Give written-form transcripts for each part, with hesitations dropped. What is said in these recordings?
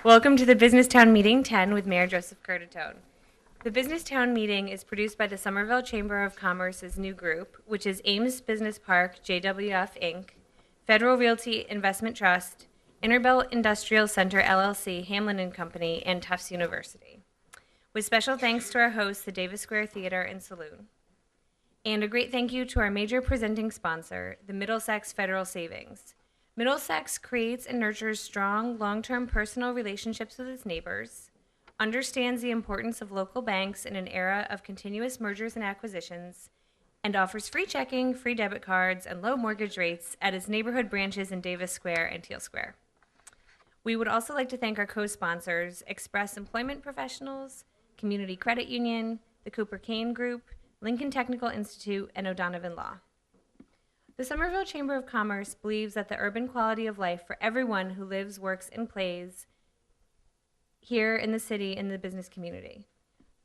Welcome to the Business Town Meeting 10 with Mayor Joseph Curtatone. The Business Town Meeting is produced by the Somerville Chamber of Commerce's new group, which is Ames Business Park, JWF Inc., Federal Realty Investment Trust, Interbelt Industrial Center LLC, Hamlin and Company, and Tufts University. With special thanks to our hosts, the Davis Square Theater and Saloon. And a great thank you to our major presenting sponsor, the Middlesex Federal Savings. Middlesex creates and nurtures strong, long-term personal relationships with its neighbors, understands the importance of local banks in an era of continuous mergers and acquisitions, and offers free checking, free debit cards, and low mortgage rates at its neighborhood branches in Davis Square and Teal Square. We would also like to thank our co-sponsors, Express Employment Professionals, Community Credit Union, the Cooper Kane Group, Lincoln Technical Institute, and O'Donovan Law. The Somerville Chamber of Commerce believes that the urban quality of life for everyone who lives, works, and plays here in the city and the business community.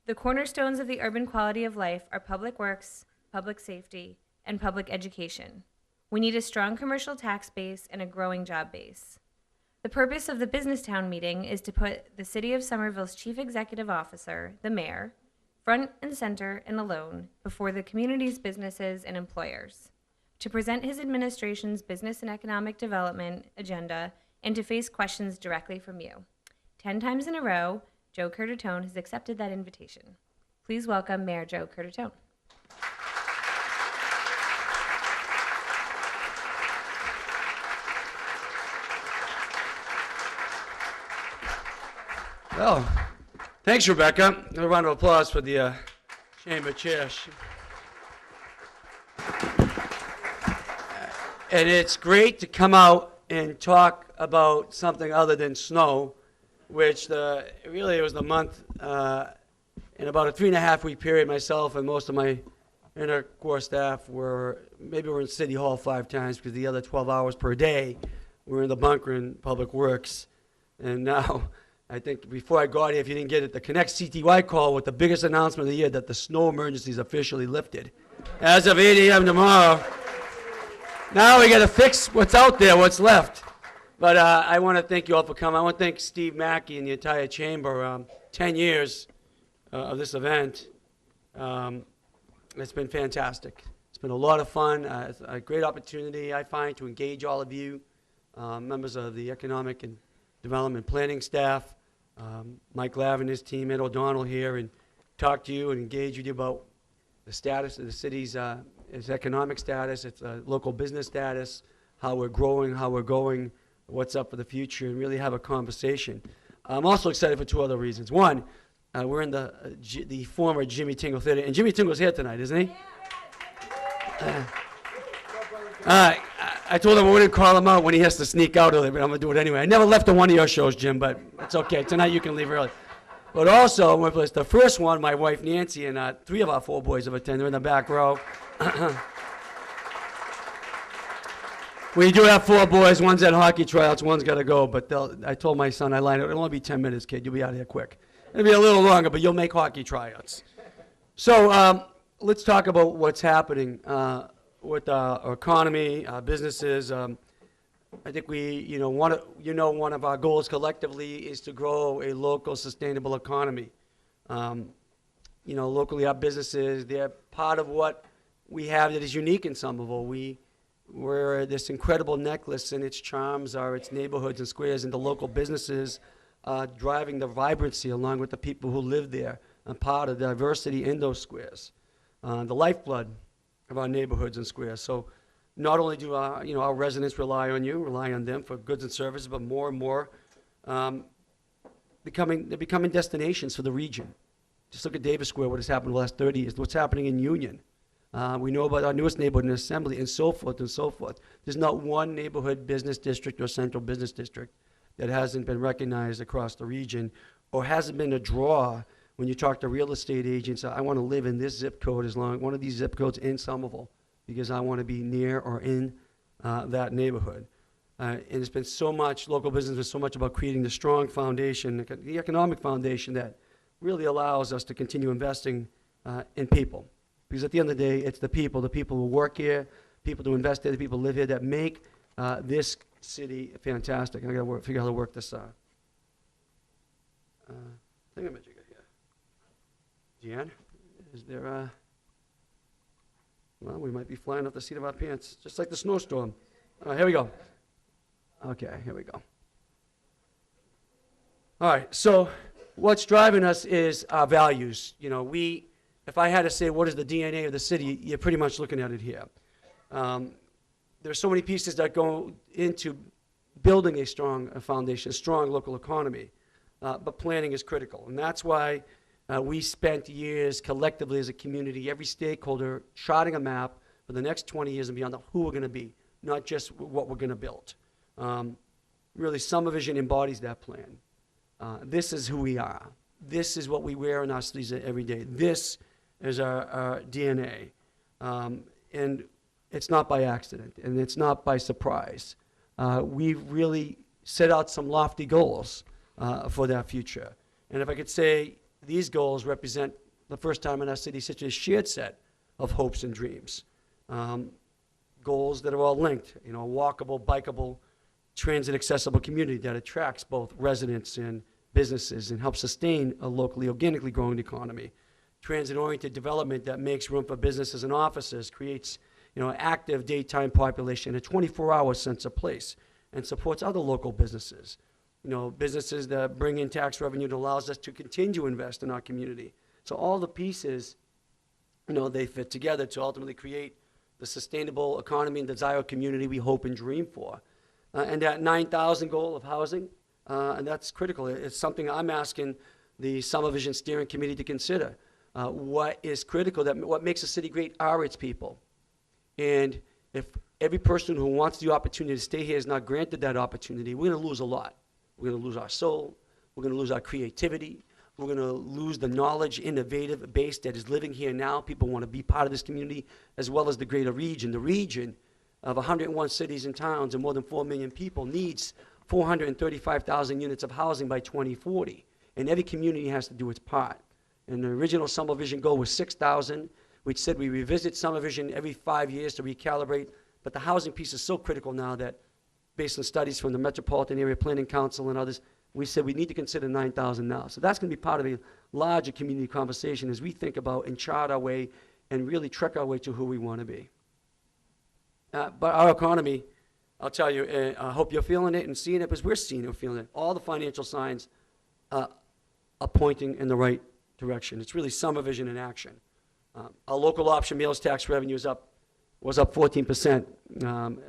The cornerstones of the urban quality of life are public works, public safety, and public education. We need a strong commercial tax base and a growing job base. The purpose of the Business Town meeting is to put the City of Somerville's Chief Executive Officer, the Mayor, front and center and alone before the community's businesses and employers, to present his administration's business and economic development agenda and to face questions directly from you. 10 times in a row, Joe Curtatone has accepted that invitation. Please welcome Mayor Joe Curtatone. Well, thanks, Rebecca. A round of applause for the chamber chair. And it's great to come out and talk about something other than snow, which really it was the month, in about a 3.5 week period, myself and most of my intercore staff were in City Hall 5 times because the other 12 hours per day we're in the bunker in Public Works. And now, I think before I got here, if you didn't get it, the Connect CTY call with the biggest announcement of the year that the snow emergency is officially lifted. As of 8 a.m. tomorrow. Now we got to fix what's out there, what's left. But I want to thank you all for coming. I want to thank Steve Mackey and the entire chamber. 10 years of this event. It's been fantastic. It's been a lot of fun. It's a great opportunity, I find, to engage all of you, members of the Economic and Development Planning staff, Mike Lav and his team, Ed O'Donnell here, and talk to you and engage with you about the status of the city's its economic status, its local business status, how we're growing, how we're going, what's up for the future, and really have a conversation. I'm also excited for 2 other reasons. One, we're in the former Jimmy Tingle Theater, and Jimmy Tingle's here tonight, isn't he? I told him I wouldn't call him out when he has to sneak out early, but I'm going to do it anyway. I never left on one of your shows, Jim, but it's okay. Tonight you can leave early. But also, it's the first one, my wife Nancy and 3 of our 4 boys have attended. They're in the back row. We do have 4 boys. One's at hockey tryouts. One's got to go. But I told my son, I lined it. It'll only be 10 minutes, kid. You'll be out of here quick. It'll be a little longer, but you'll make hockey tryouts. So let's talk about what's happening with our economy, our businesses. I think one of our goals collectively is to grow a local sustainable economy. Locally our businesses, they're part of what we have that is unique in Somerville. We're this incredible necklace, and its charms are its neighborhoods and squares, and the local businesses driving the vibrancy along with the people who live there, and part of the diversity in those squares. The lifeblood of our neighborhoods and squares. So not only do our residents rely on them for goods and services, but more and more they're becoming destinations for the region. Just look at Davis Square, what has happened in the last 30 years, what's happening in Union. We know about our newest neighborhood in Assembly, and so forth and so forth. There's not one neighborhood business district or central business district that hasn't been recognized across the region or hasn't been a draw when you talk to real estate agents. I want to live in this zip code one of these zip codes in Somerville because I want to be near or in that neighborhood. And it's been so much, local business is so much about creating the strong foundation, the economic foundation that really allows us to continue investing in people. Because at the end of the day, it's the people who work here, people who invest here, the people who live here that make this city fantastic. And I got to figure out how to work this thingamajigger here. Deanne, is there a... Well, we might be flying off the seat of our pants, just like the snowstorm. Here we go. Okay, here we go. All right, so what's driving us is our values. You know, if I had to say what is the DNA of the city, you're pretty much looking at it here. There are so many pieces that go into building a strong foundation, a strong local economy, but planning is critical. And that's why we spent years collectively as a community, every stakeholder, charting a map for the next 20 years and beyond of who we're going to be, not just what we're going to build. Really, Somervision embodies that plan. This is who we are. This is what we wear on our sleeves every day. This is our DNA. And it's not by accident, and it's not by surprise. We've really set out some lofty goals for that future. And if I could say, these goals represent the first time in our city such a shared set of hopes and dreams. Goals that are all linked, you know, a walkable, bikeable, transit-accessible community that attracts both residents and businesses and helps sustain a locally, organically growing economy. Transit-oriented development that makes room for businesses and offices, creates, you know, an active daytime population, a 24-hour sense of place, and supports other local businesses. You know, businesses that bring in tax revenue that allows us to continue to invest in our community. So all the pieces, you know, they fit together to ultimately create the sustainable economy and desired community we hope and dream for. And that 9,000 goal of housing, and that's critical. It's something I'm asking the Somervision Steering Committee to consider. What is critical, what makes a city great are its people. And if every person who wants the opportunity to stay here is not granted that opportunity, we're going to lose a lot. We're going to lose our soul. We're going to lose our creativity. We're going to lose the knowledge, innovative base that is living here now. People want to be part of this community, as well as the greater region. The region of 101 cities and towns and more than 4 million people needs 435,000 units of housing by 2040. And every community has to do its part. And the original Somervision goal was 6,000. We said we revisit Somervision every 5 years to recalibrate. But the housing piece is so critical now that, based on studies from the Metropolitan Area Planning Council and others, we said we need to consider 9,000 now. So that's going to be part of a larger community conversation as we think about and chart our way and really trek our way to who we want to be. But our economy, I'll tell you, I hope you're feeling it and seeing it, because we're seeing it and feeling it. All the financial signs are pointing in the right direction. It's really Somervision in action. Our local option meals tax revenue was up 14%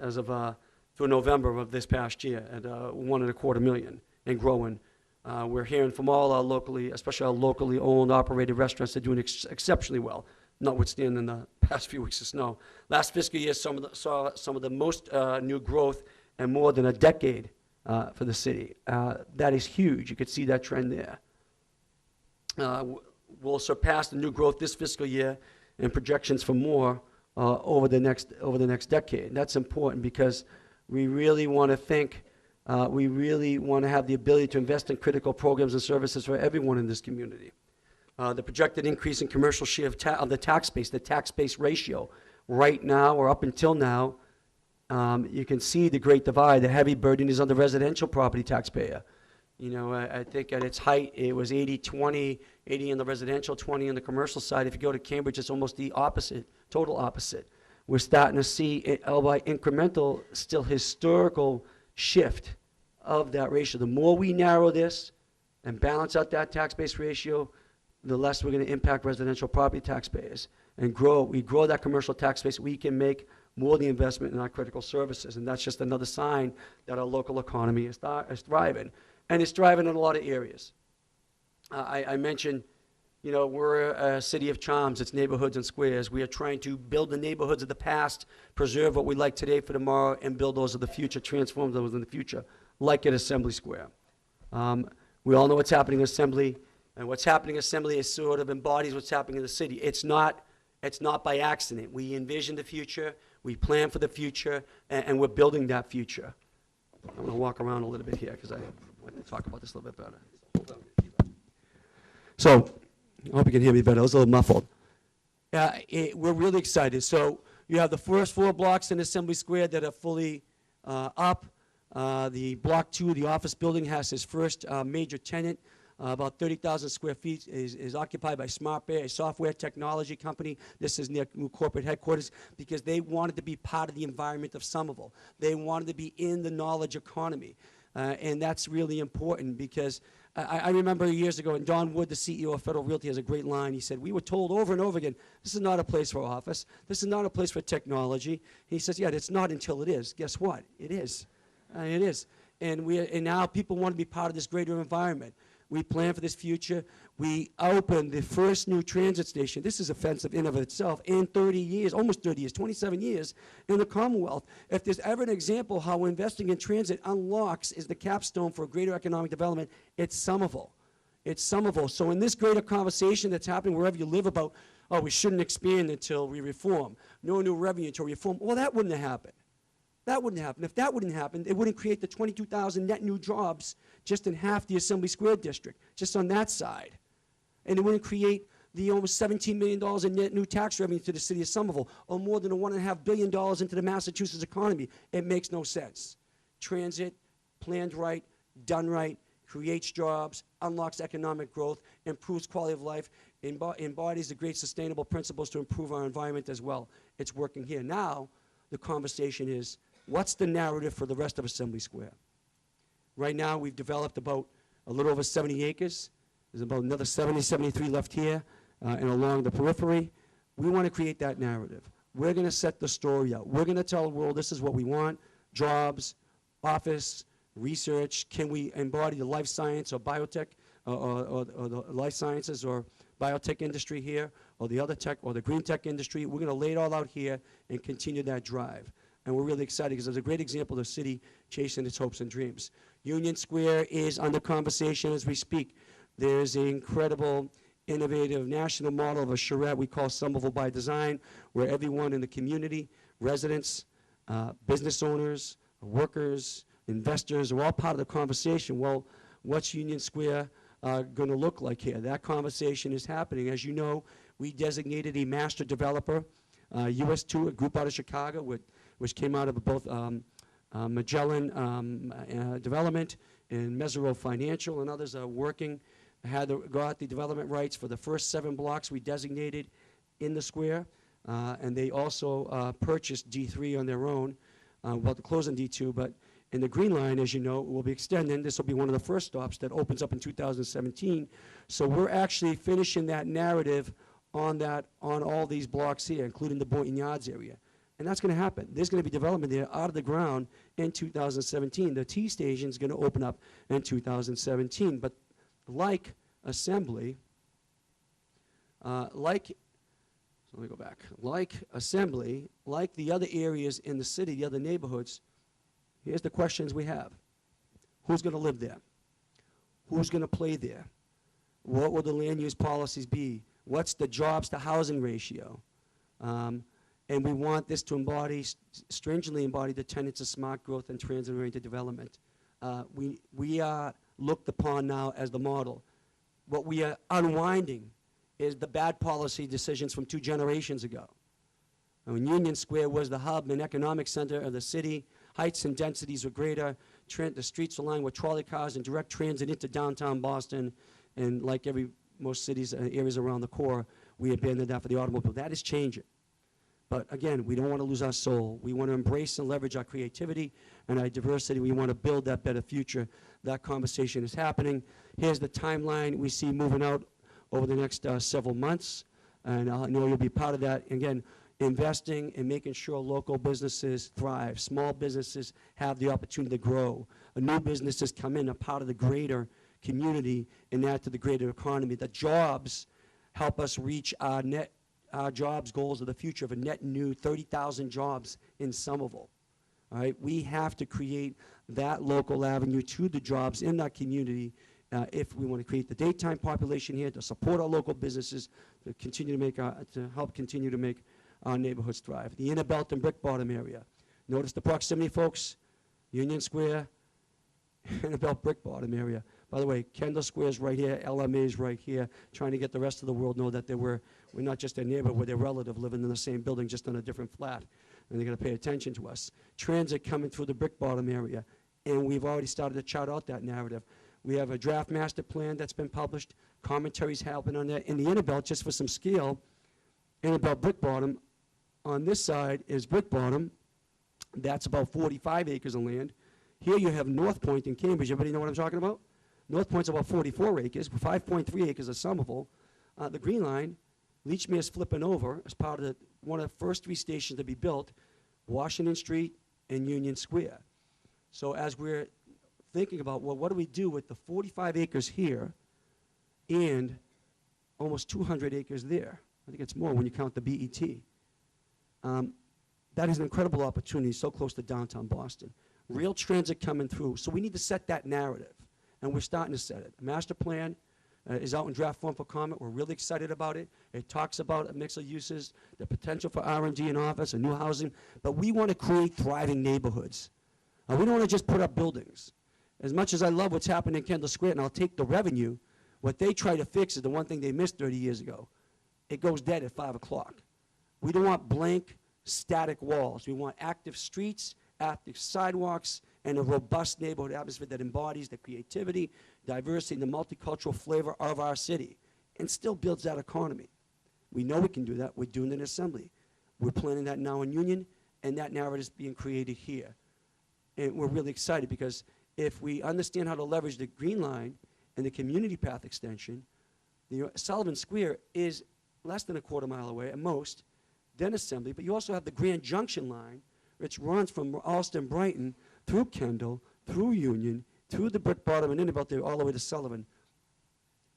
as of through November of this past year at $1.25 million and growing. We're hearing from all our locally, especially our locally owned, operated restaurants, that are doing exceptionally well, notwithstanding the past few weeks of snow. Last fiscal year saw some of the most new growth in more than a decade for the city. That is huge. You could see that trend there. We'll surpass the new growth this fiscal year and projections for more over the next decade. That's important because we really want to think, we really want to have the ability to invest in critical programs and services for everyone in this community. The projected increase in commercial share of the tax base ratio, right now or up until now, you can see the great divide. The heavy burden is on the residential property taxpayer. You know, I think at its height, it was 80-20, 80 on the residential, 20 on the commercial side. If you go to Cambridge, it's almost the opposite, total opposite. We're starting to see, albeit incremental, still historical shift of that ratio. The more we narrow this and balance out that tax base ratio, the less we're going to impact residential property taxpayers and we grow that commercial tax base. We can make more of the investment in our critical services, and that's just another sign that our local economy is thriving. And it's thriving in a lot of areas. I mentioned, you know, we're a city of charms. It's neighborhoods and squares. We are trying to build the neighborhoods of the past, preserve what we like today for tomorrow, and build those of the future, transform those in the future, like at Assembly Square. We all know what's happening in Assembly, and what's happening in Assembly is sort of embodies what's happening in the city. It's not by accident. We envision the future, we plan for the future, and we're building that future. I'm going to walk around a little bit here because I want to talk about this a little bit better. So, I hope you can hear me better. I was a little muffled. We're really excited. So, you have the first 4 blocks in Assembly Square that are fully up. The block 2, the office building, has its first major tenant About 30,000 square feet is occupied by SmartBear, a software technology company. This is near new corporate headquarters because they wanted to be part of the environment of Somerville. They wanted to be in the knowledge economy. And that's really important because I remember years ago, and Don Wood, the CEO of Federal Realty, has a great line. He said, we were told over and over again, this is not a place for office. This is not a place for technology. He says, yeah, it's not until it is. Guess what? It is. It is. And now people want to be part of this greater environment. We plan for this future. We opened the first new transit station. This is offensive in of itself in 30 years, almost 30 years, 27 years in the Commonwealth. If there's ever an example how investing in transit unlocks is the capstone for greater economic development, it's Somerville. It's Somerville. So in this greater conversation that's happening wherever you live about, oh, we shouldn't expand until we reform, no new revenue until we reform, well, that wouldn't have happened. That wouldn't happen. If that wouldn't happen, it wouldn't create the 22,000 net new jobs just in half the Assembly Square district, just on that side. And it wouldn't create the almost $17 million in net new tax revenue to the city of Somerville, or more than $1.5 billion into the Massachusetts economy. It makes no sense. Transit, planned right, done right, creates jobs, unlocks economic growth, improves quality of life, embodies the great sustainable principles to improve our environment as well. It's working here. Now, the conversation is, what's the narrative for the rest of Assembly Square? Right now, we've developed about a little over 70 acres. There's about another 70, 73 left here and along the periphery. We want to create that narrative. We're going to set the story out. We're going to tell the world this is what we want: jobs, office, research. Can we embody the life science or biotech or the life sciences or biotech industry here, or the other tech or the green tech industry? We're going to lay it all out here and continue that drive. And we're really excited because there's a great example of the city chasing its hopes and dreams. Union Square is under conversation as we speak. There's an incredible, innovative national model of a charrette we call Somerville by Design, where everyone in the community, residents, business owners, workers, investors are all part of the conversation. Well, what's Union Square going to look like here? That conversation is happening. As you know, we designated a master developer, US2, a group out of Chicago, which came out of both Magellan Development and Mesero Financial, and others are working, got the development rights for the first 7 blocks we designated in the square, and they also purchased D3 on their own, about to close on D2, but in the Green Line, as you know, will be extending. This will be one of the first stops that opens up in 2017. So we're actually finishing that narrative on all these blocks here, including the Boynton Yards area. And that's going to happen. There's going to be development there out of the ground in 2017. The T station is going to open up in 2017. But like Assembly, so let me go back. Like Assembly, like the other areas in the city, the other neighborhoods, here's the questions we have. Who's going to live there? Who's going to play there? What will the land use policies be? What's the jobs to housing ratio? And we want this to stringently embody the tenets of smart growth and transit-oriented development. We are looked upon now as the model. What we are unwinding is the bad policy decisions from 2 generations ago. When Union Square was the hub and economic center of the city, heights and densities were greater, the streets were lined with trolley cars and direct transit into downtown Boston, and like most cities and areas around the core, we abandoned that for the automobile. That is changing. But again, we don't want to lose our soul. We want to embrace and leverage our creativity and our diversity. We want to build that better future. That conversation is happening. Here's the timeline we see moving out over the next several months, and I know you'll be part of that. Again, investing and making sure local businesses thrive. Small businesses have the opportunity to grow. New businesses come in, a part of the greater community, and add to the greater economy. The jobs help us reach our jobs goals of the future of a net new 30,000 jobs in Somerville. All right, we have to create that local avenue to the jobs in that community if we want to create the daytime population here, to support our local businesses, to continue to make to help continue to make our neighborhoods thrive. The inner belt and brick bottom area. Notice the proximity, folks. Union Square, inner belt brick bottom area. By the way, Kendall Square is right here, LMA is right here, trying to get the rest of the world know that we're not just their neighbor, we're their relative living in the same building, just on a different flat. And they're going to pay attention to us. Transit coming through the brick bottom area. And we've already started to chart out that narrative. We have a draft master plan that's been published. Commentaries happen on that. In the inner belt, just for some scale, inner belt brick bottom, on this side is brick bottom. That's about 45 acres of land. Here you have North Point in Cambridge. Everybody know what I'm talking about? North Point's about 44 acres, 5.3 acres of Somerville. The Green Line, Leechmere's flipping over as part of one of the first 3 stations to be built, Washington Street and Union Square. So as we're thinking about, well, what do we do with the 45 acres here and almost 200 acres there? I think it's more when you count the BET. That is an incredible opportunity so close to downtown Boston. Rail transit coming through. So we need to set that narrative, and we're starting to set it. The master plan is out in draft form for comment. We're really excited about it. It talks about a mix of uses, the potential for R&D in office and new housing, but we want to create thriving neighborhoods. We don't want to just put up buildings. As much as I love what's happening in Kendall Square, and I'll take the revenue, what they try to fix is the one thing they missed 30 years ago. It goes dead at 5 o'clock. We don't want blank, static walls. We want active streets, active sidewalks, and a robust neighborhood atmosphere that embodies the creativity, diversity, and the multicultural flavor of our city, and still builds that economy. We know we can do that. We're doing it in Assembly. We're planning that now in Union, and that narrative is being created here. And we're really excited because if we understand how to leverage the Green Line and the community path extension, the Sullivan Square is less than a quarter mile away at most, then Assembly, but you also have the Grand Junction line, which runs from Allston, Brighton, through Kendall, through Union, through the brick bottom and in about there all the way to Sullivan.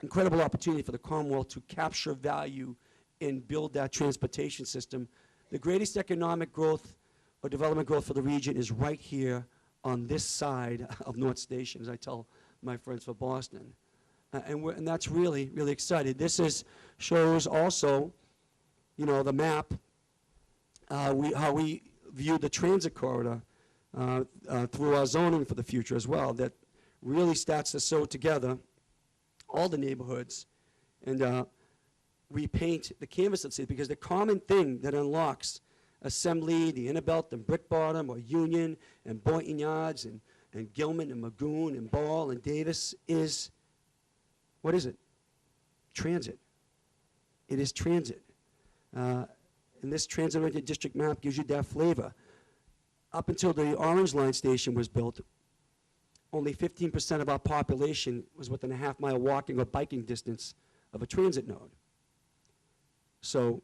Incredible opportunity for the Commonwealth to capture value and build that transportation system. The greatest economic growth or development growth for the region is right here on this side of North Station, as I tell my friends for Boston. And that's really, really exciting. This shows also, you know, the map, how we view the transit corridor through our zoning for the future as well, that really starts to sew together all the neighborhoods and repaint the canvas of the city, because the common thing that unlocks Assembly, the Inner Belt, and Brick Bottom, or Union, and Boynton Yards, and Gilman, and Magoon, and Ball, and Davis is, what is it? Transit. It is transit. And this transit-oriented district map gives you that flavor. Up until the Orange Line station was built, only 15% of our population was within a half-mile walking or biking distance of a transit node. So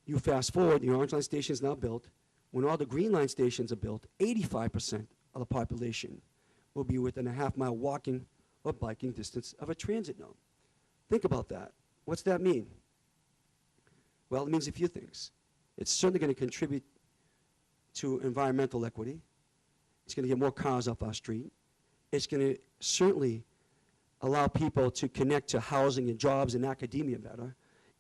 you fast forward, the Orange Line station is now built. When all the Green Line stations are built, 85% of the population will be within a half-mile walking or biking distance of a transit node. Think about that. What's that mean? Well, it means a few things. It's certainly going to contribute to environmental equity. It's going to get more cars off our street. It's going to certainly allow people to connect to housing and jobs and academia better.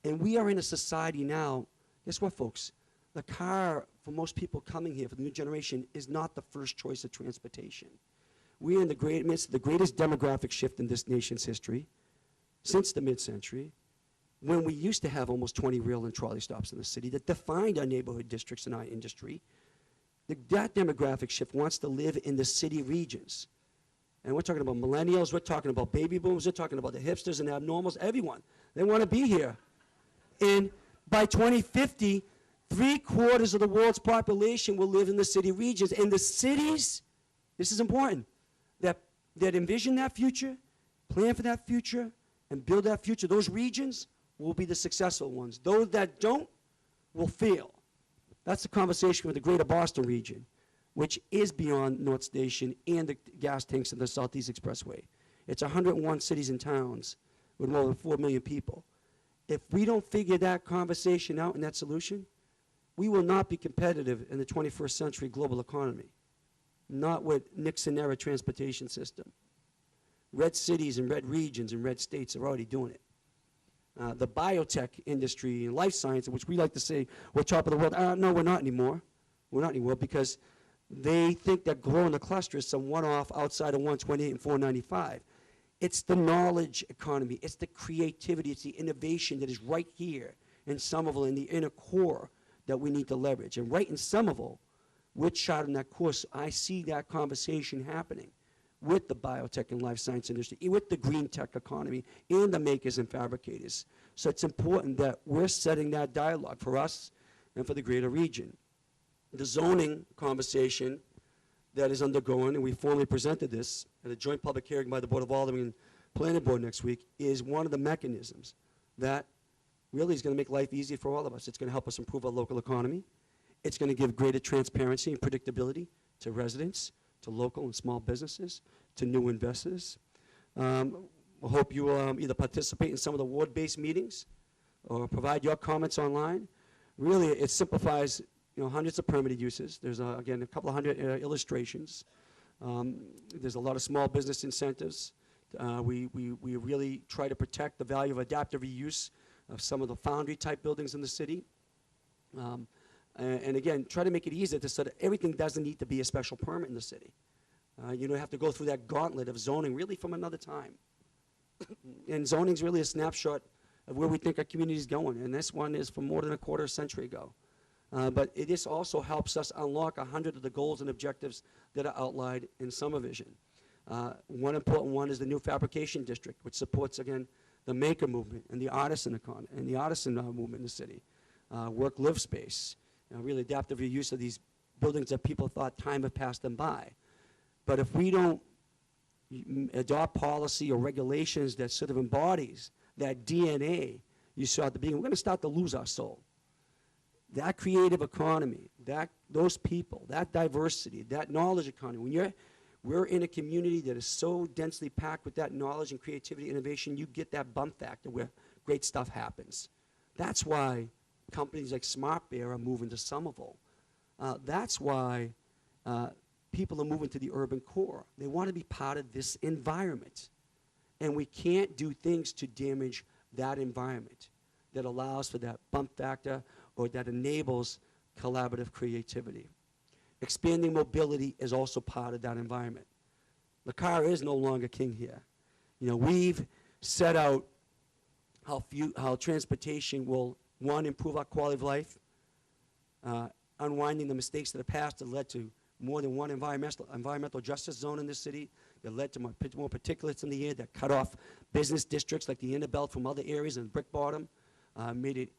And we are in a society now, guess what, folks? The car, for most people coming here, for the new generation, is not the first choice of transportation. We are in the midst of the greatest demographic shift in this nation's history since the mid-century, when we used to have almost 20 rail and trolley stops in the city that defined our neighborhood districts and our industry. That demographic shift wants to live in the city regions. And we're talking about millennials, we're talking about baby boomers, we're talking about the hipsters and abnormals, everyone. They want to be here. And by 2050, 3/4 of the world's population will live in the city regions. And the cities, this is important, that envision that future, plan for that future, and build that future, those regions will be the successful ones. Those that don't will fail. That's the conversation with the greater Boston region, which is beyond North Station and the gas tanks in the Southeast Expressway. It's 101 cities and towns with more than 4 million people. If we don't figure that conversation out and that solution, we will not be competitive in the 21st century global economy. Not with Nixon-era transportation system. Red cities and red regions and red states are already doing it. The biotech industry and life science, which we like to say we're top of the world, no, we're not anymore. We're not anymore because they think that growing the cluster is some one-off outside of 128 and 495. It's the knowledge economy. It's the creativity. It's the innovation that is right here in Somerville in the inner core that we need to leverage. And right in Somerville, we're charting that course. I see that conversation happening. with the biotech and life science industry, with the green tech economy, and the makers and fabricators. So it's important that we're setting that dialogue for us and for the greater region. The zoning conversation that is undergoing, and we formally presented this at a joint public hearing by the Board of Aldermen and Planning Board next week, is one of the mechanisms that really is going to make life easier for all of us. It's going to help us improve our local economy. It's going to give greater transparency and predictability to residents, to local and small businesses, to new investors. I hope you will either participate in some of the ward-based meetings or provide your comments online. Really, it simplifies hundreds of permitted uses. There's, again, a couple of hundred illustrations. There's a lot of small business incentives. We really try to protect the value of adaptive reuse of some of the foundry-type buildings in the city. And again, try to make it easier so that everything doesn't need to be a special permit in the city. You don't have to go through that gauntlet of zoning really from another time. And zoning is really a snapshot of where we think our community is going. And this one is from more than a quarter century ago. But this also helps us unlock 100 of the goals and objectives that are outlined in Somervision. One important one is the new fabrication district, which supports, again, the maker movement and the artisan economy and the artisan movement in the city. Work-live space, really adaptive reuse of these buildings that people thought time had passed them by. But if we don't adopt policy or regulations that sort of embodies that DNA you saw at the beginning, we're going to start to lose our soul. That creative economy, those people, that diversity, that knowledge economy, we're in a community that is so densely packed with that knowledge and creativity, innovation, you get that bump factor where great stuff happens. That's why companies like Smart Bear are moving to Somerville. That's why people are moving to the urban core. They want to be part of this environment. And we can't do things to damage that environment that allows for that bump factor or that enables collaborative creativity. Expanding mobility is also part of that environment. The car is no longer king here. We've set out how transportation will, one, improve our quality of life, unwinding the mistakes of the past that led to more than one environmental justice zone in this city, that led to more particulates in the air, that cut off business districts like the Inner Belt from other areas in Brick Bottom, made it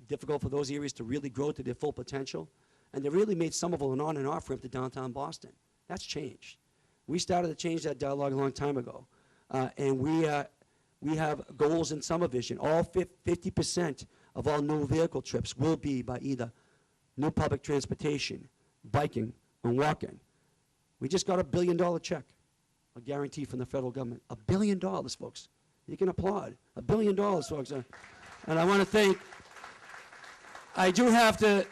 difficult for those areas to really grow to their full potential. And they really made Somerville an on and off ramp to downtown Boston. That's changed. We started to change that dialogue a long time ago. And we have goals in Somervision. All 50% of all new vehicle trips will be by either new public transportation, biking, and walking. We just got $1 billion check, a guarantee from the federal government. $1 billion, folks. You can applaud. $1 billion, folks. And I want to thank, I do have to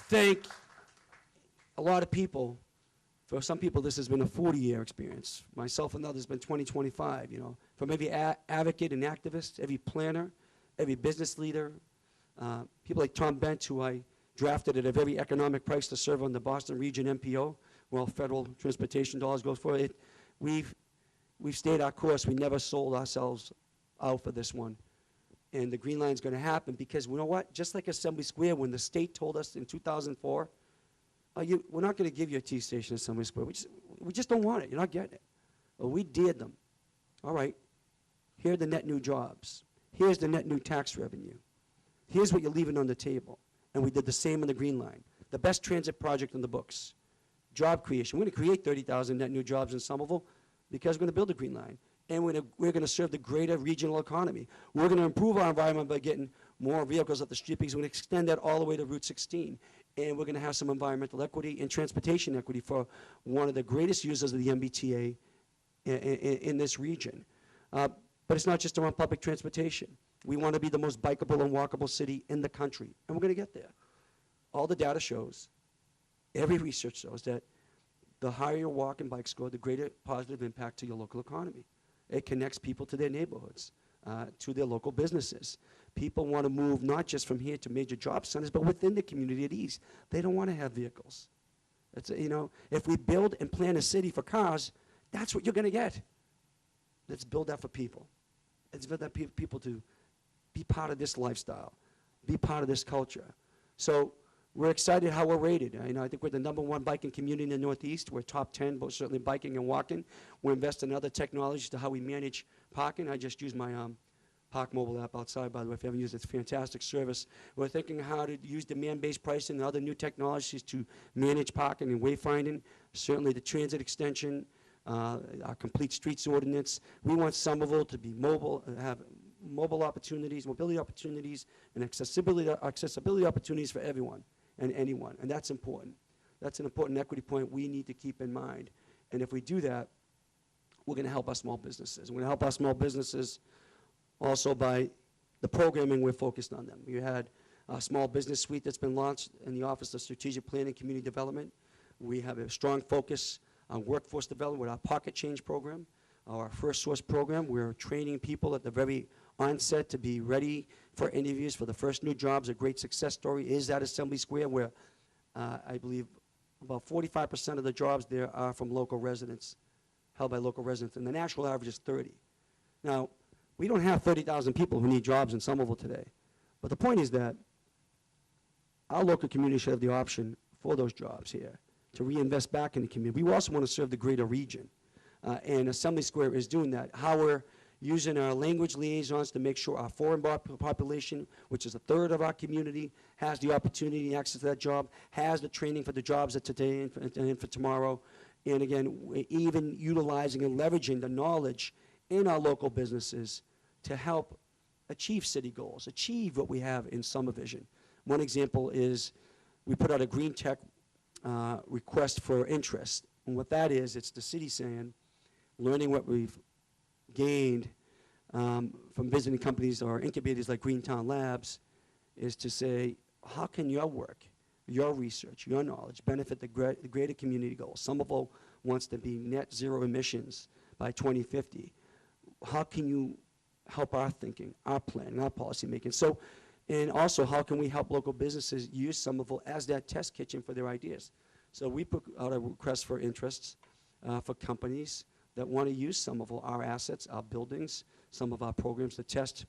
thank a lot of people. For some people, this has been a 40-year experience. Myself and others, it's been 20, 25, From every advocate and activist, every planner, every business leader, people like Tom Bent, who I drafted at a very economic price to serve on the Boston Region MPO, where federal transportation dollars goes for it. We've stayed our course. We never sold ourselves out for this one. And the Green Line's going to happen because, you know what? Just like Assembly Square, when the state told us in 2004, we're not going to give you a T station at Assembly Square. We just don't want it. You're not getting it. Well, we dared them. All right, here are the net new jobs. Here's the net new tax revenue. Here's what you're leaving on the table. And we did the same on the Green Line. The best transit project in the books. Job creation. We're going to create 30,000 net new jobs in Somerville because we're going to build a Green Line. And we're going to serve the greater regional economy. We're going to improve our environment by getting more vehicles up the street because we're going to extend that all the way to Route 16. And we're going to have some environmental equity and transportation equity for one of the greatest users of the MBTA in this region. But it's not just around public transportation. We want to be the most bikeable and walkable city in the country. And we're going to get there. All the data shows, every research shows that the higher your walk and bike score, the greater positive impact to your local economy. It connects people to their neighborhoods, to their local businesses. People want to move not just from here to major job centers, but within the community at ease. They don't want to have vehicles. It's, if we build and plan a city for cars, that's what you're going to get. Let's build that for people. Let's build that people to be part of this lifestyle, be part of this culture. So we're excited how we're rated. I think we're the #1 biking community in the Northeast. We're top 10, but certainly biking and walking. We're investing in other technologies to how we manage parking. I just used my Park mobile app outside, by the way. If you haven't used it, it's a fantastic service. We're thinking how to use demand-based pricing and other new technologies to manage parking and wayfinding. Certainly the transit extension, our complete streets ordinance. We want Somerville to be mobile, have mobile opportunities, mobility opportunities, and accessibility opportunities for everyone and anyone, and that's important. That's an important equity point we need to keep in mind. And if we do that, we're going to help our small businesses. We're going to help our small businesses also by the programming we're focused on them. We had a small business suite that's been launched in the Office of Strategic Planning and Community Development. We have a strong focus on workforce development with our Pocket Change program, our First Source program. We're training people at the very onset to be ready for interviews for the first new jobs. A great success story is at Assembly Square, where I believe about 45% of the jobs there are from local residents, held by local residents, and the national average is 30. Now, we don't have 30,000 people who need jobs in Somerville today, but the point is that our local community should have the option for those jobs here to reinvest back in the community. We also want to serve the greater region, and Assembly Square is doing that. How we're using our language liaisons to make sure our foreign population, which is a third of our community, has the opportunity and access to that job, has the training for the jobs of today and for tomorrow. And again, we're even utilizing and leveraging the knowledge in our local businesses to help achieve city goals, achieve what we have in SummerVision. One example is we put out a green tech request for interest. And what that is, it's the city saying, learning what we've gained from visiting companies or incubators like Greentown Labs, is to say, how can your work, your research, your knowledge benefit the greater community goals? Somerville wants to be net zero emissions by 2050. How can you help our thinking, our planning, our policy making? So, and also, how can we help local businesses use Somerville as that test kitchen for their ideas? So we put out a request for interests for companies that want to use Somerville, our assets, our buildings, some of our programs to test.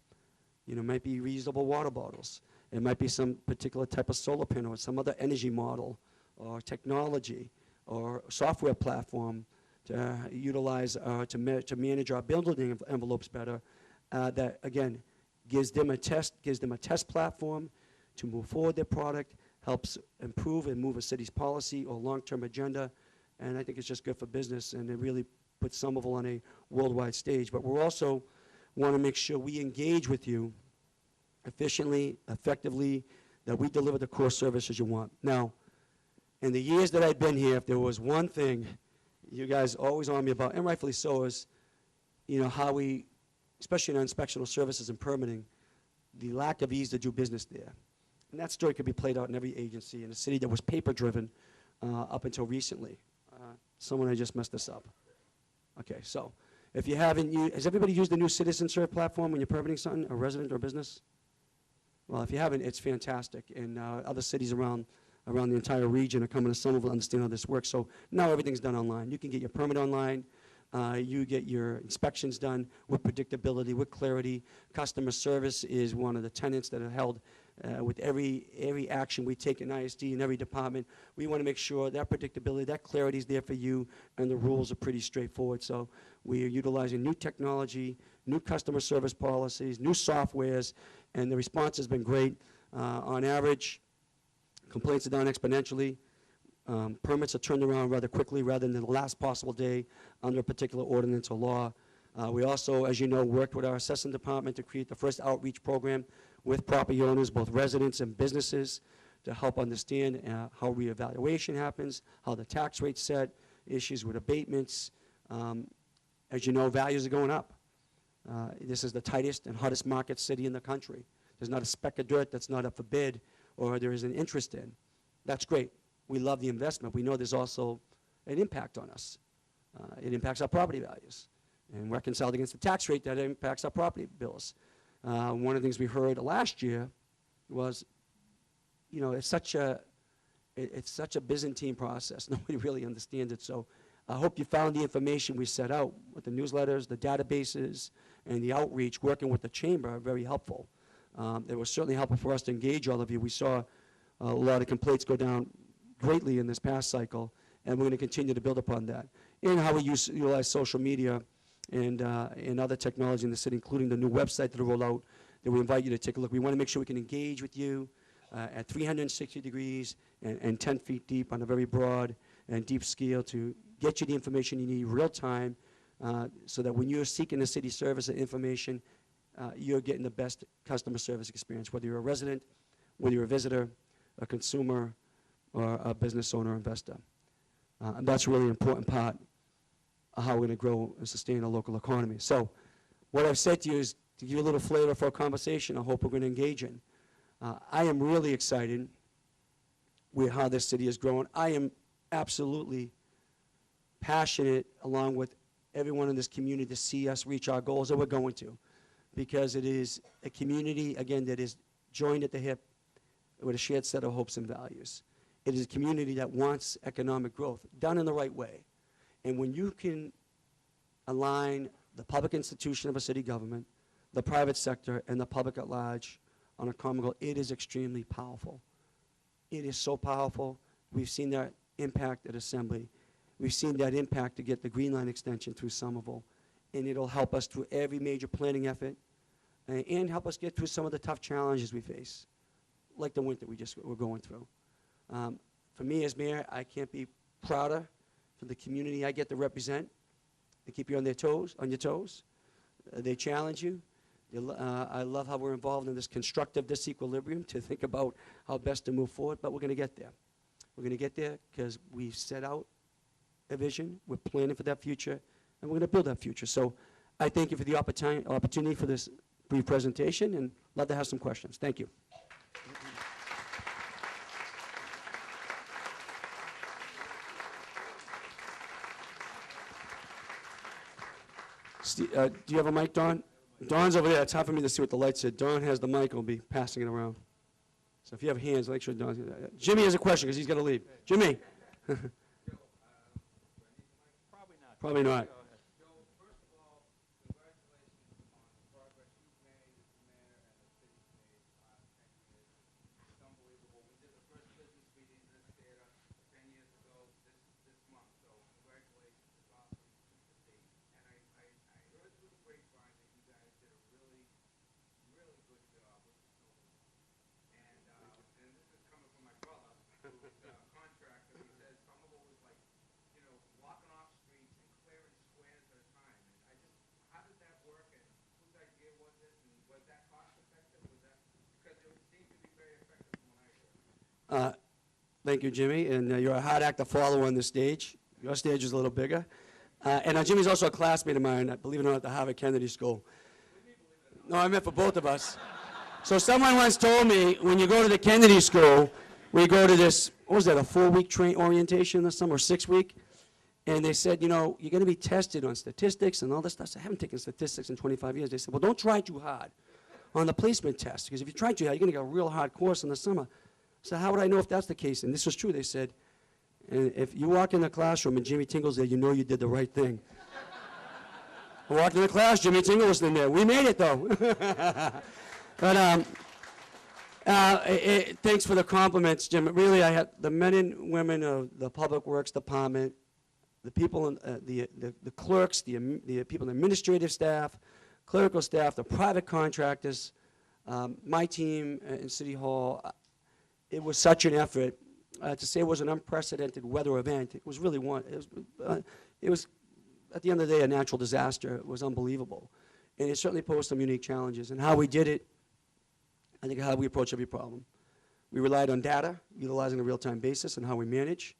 Might be reusable water bottles. It might be some particular type of solar panel or some other energy model or technology or software platform to utilize to manage our building envelopes better. That, again, gives them a test platform to move forward their product, helps improve and move a city's policy or long-term agenda, and I think it's just good for business, and it really puts Somerville on a worldwide stage. But we also want to make sure we engage with you efficiently, effectively, that we deliver the core services you want. Now, in the years that I've been here, if there was one thing you guys always on me about, and rightfully so, is how we, especially in our inspectional services and permitting, the lack of ease to do business there. And that story could be played out in every agency in a city that was paper-driven up until recently. Someone, I just messed this up. Okay, so if you haven't has everybody used the new Citizen Serve platform when you're permitting something, a resident or business? Well, if you haven't, it's fantastic. And other cities around the entire region are coming to Somerville to understand how this works. So now everything's done online. You can get your permit online. You get your inspections done with predictability, with clarity. Customer service is one of the tenets that are held with every action we take in ISD in every department. We want to make sure that predictability, that clarity is there for you, and the rules are pretty straightforward. So we are utilizing new technology, new customer service policies, new softwares, and the response has been great. On average, complaints are down exponentially. Permits are turned around rather quickly rather than the last possible day under a particular ordinance or law. We also, as you know, worked with our assessing department to create the first outreach program with property owners, both residents and businesses, to help understand how reevaluation happens, how the tax rate's set, issues with abatements. As you know, values are going up. This is the tightest and hottest market city in the country. There's not a speck of dirt that's not up for bid or there is an interest in. That's great. We love the investment. We know there's also an impact on us. It impacts our property values. And reconciled against the tax rate, that impacts our property bills. One of the things we heard last year was, it's such a Byzantine process. Nobody really understands it. So I hope you found the information we set out with the newsletters, the databases, and the outreach, working with the chamber, very helpful. It was certainly helpful for us to engage all of you. We saw a lot of complaints go down greatly in this past cycle, and we're going to continue to build upon that. And how we utilize social media and other technology in the city, including the new website that will roll out, that we invite you to take a look. We want to make sure we can engage with you at 360 degrees and 10 feet deep on a very broad and deep scale to get you the information you need real time, so that when you're seeking a city service or information, you're getting the best customer service experience, whether you're a resident, whether you're a visitor, a consumer, or a business owner or investor. And that's a really important part of how we're going to grow and sustain a local economy. So what I've said to you is to give you a little flavor for a conversation I hope we're going to engage in. I am really excited with how this city is growing. I am absolutely passionate, along with everyone in this community, to see us reach our goals, that we're going to, because it is a community, again, that is joined at the hip with a shared set of hopes and values. It is a community that wants economic growth done in the right way. And when you can align the public institution of a city government, the private sector, and the public at large on a common goal, it is extremely powerful. It is so powerful. We've seen that impact at Assembly. We've seen that impact to get the Green Line extension through Somerville. And it'll help us through every major planning effort and help us get through some of the tough challenges we face, like the winter we're going through. For me as mayor, I can't be prouder for the community I get to represent. They keep you on your toes. They challenge you. I love how we're involved in this constructive disequilibrium to think about how best to move forward, but we're going to get there. We're going to get there because we've set out a vision, we're planning for that future, and we're going to build that future. So I thank you for the opportunity for this brief presentation, and love to have some questions. Thank you. Do you have a mic, Don? Don's over there. It's hard for me to see what the light said. Don has the mic. I'll be passing it around. So if you have hands, make sure Don's... Jimmy has a question because he's got to leave. Jimmy. Probably not. Thank you, Jimmy, and you're a hard act to follow on this stage. Your stage is a little bigger. And Jimmy's also a classmate of mine, believe it or not, at the Harvard Kennedy School. No, I meant for both of us. So someone once told me, when you go to the Kennedy School, we go to this, what was that, a 4-week orientation this summer, or 6-week? And they said, you know, you're going to be tested on statistics and all this stuff. So I haven't taken statistics in 25 years. They said, well, don't try too hard on the placement test, because if you try too hard, you're going to get a real hard course in the summer. So how would I know if that's the case? And this was true. They said, and if you walk in the classroom and Jimmy Tingle's there, you know you did the right thing. I walked in the class, Jimmy Tingle was in there. We made it, though. But thanks for the compliments, Jim. Really, I had the men and women of the Public Works Department, the people, the clerks, the people in the administrative staff, clerical staff, the private contractors, my team in City Hall. It was such an effort. To say it was an unprecedented weather event, it was really one. It was, at the end of the day, a natural disaster. It was unbelievable. And it certainly posed some unique challenges. And how we did it, I think how we approach every problem. We relied on data, utilizing a real-time basis, and how we manage.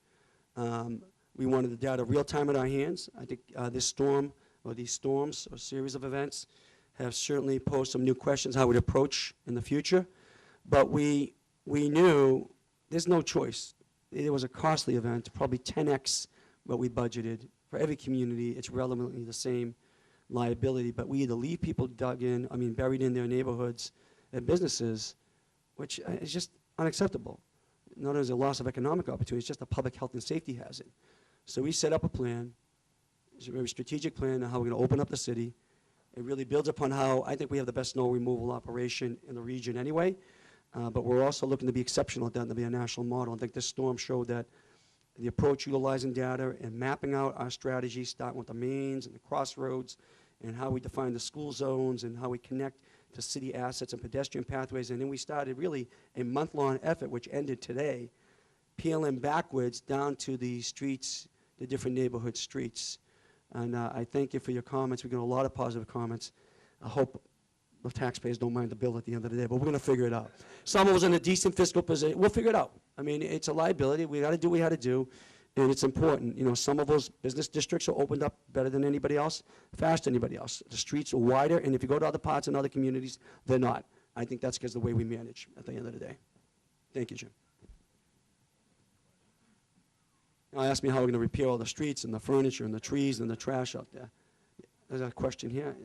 We wanted the data real-time in our hands. I think this storm, or these storms, or series of events, have certainly posed some new questions how we'd approach in the future. But we knew there's no choice. It was a costly event, probably 10x what we budgeted. For every community, it's relevantly the same liability, but we either leave people buried in their neighborhoods and businesses, which is just unacceptable. Not only is it a loss of economic opportunity, it's just a public health and safety hazard. So we set up a plan, it's a very strategic plan on how we're going to open up the city. It really builds upon how I think we have the best snow removal operation in the region anyway. But we're also looking to be exceptional at that and to be a national model. I think this storm showed that the approach utilizing data and mapping out our strategies, starting with the mains and the crossroads, and how we define the school zones and how we connect to city assets and pedestrian pathways. And then we started really a month-long effort, which ended today, peeling backwards down to the streets, the different neighborhood streets. And I thank you for your comments. We got a lot of positive comments. I hope the taxpayers don't mind the bill at the end of the day, but we're going to figure it out. Someone was in a decent fiscal position. We'll figure it out. I mean, it's a liability. We got to do what we got to do, and it's important. You know, some of those business districts are opened up better than anybody else, faster than anybody else. The streets are wider, and if you go to other parts and other communities, they're not. I think that's because of the way we manage at the end of the day. Thank you, Jim. Now, ask me how we're going to repair all the streets and the furniture and the trees and the trash out there. There's a question here. I'm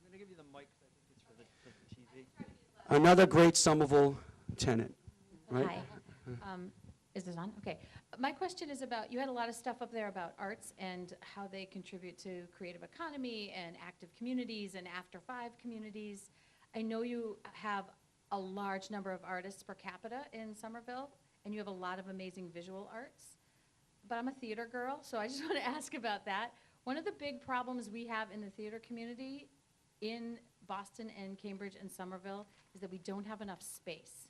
going to give you the mic 'cause I think it's for the TV. Another great Somerville tenant, right? Hi. Is this on? Okay. My question is about, you had a lot of stuff up there about arts and how they contribute to creative economy and active communities and after five communities. I know you have a large number of artists per capita in Somerville, and you have a lot of amazing visual arts. But I'm a theater girl, so I just want to ask about that. One of the big problems we have in the theater community in Boston and Cambridge and Somerville is that we don't have enough space.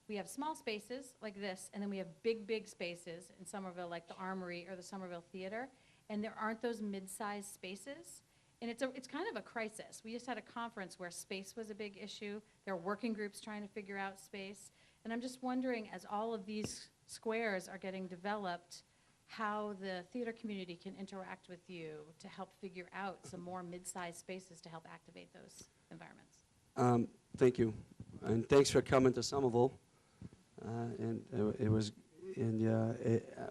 We have small spaces like this, and then we have big, big spaces in Somerville, like the Armory or the Somerville Theater, and there aren't those mid-sized spaces. And it's kind of a crisis. We just had a conference where space was a big issue. There are working groups trying to figure out space. And I'm just wondering, as all of these squares are getting developed, how the theater community can interact with you to help figure out some more mid-sized spaces to help activate those environments. Thank you, and thanks for coming to Somerville.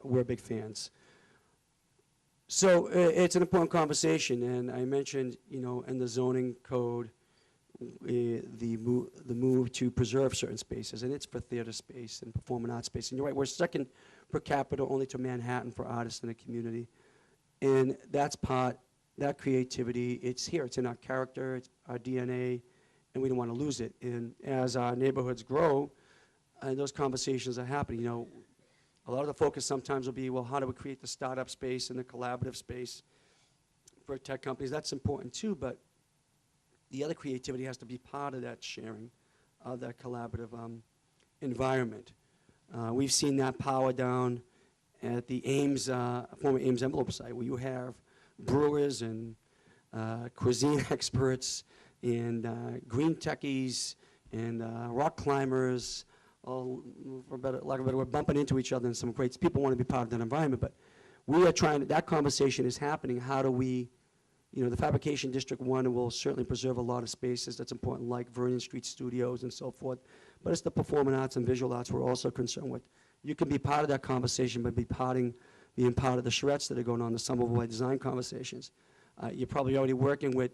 We're big fans. So it's an important conversation, and I mentioned, you know, in the zoning code, the move to preserve certain spaces, and it's for theater space and performing arts space. And you're right, we're second per capita only to Manhattan for artists in the community, and that's part, that creativity, it's here, it's in our character, it's our DNA, and we don't want to lose it. And as our neighborhoods grow, and those conversations are happening, you know, a lot of the focus sometimes will be, well, how do we create the startup space and the collaborative space for tech companies? That's important too, but the other creativity has to be part of that sharing, of that collaborative environment. We've seen that power down at the Ames, former Ames envelope site, where you have brewers and cuisine experts and green techies and rock climbers, all, for lack of a better word, bumping into each other, and some great people want to be part of that environment. But we are trying to, that conversation is happening. How do we, you know, the Fabrication District 1 will certainly preserve a lot of spaces that's important, like Vernon Street Studios and so forth. But it's the performing arts and visual arts we're also concerned with. You can be part of that conversation, but being part of the charrettes that are going on, the Somerville design conversations. You're probably already working with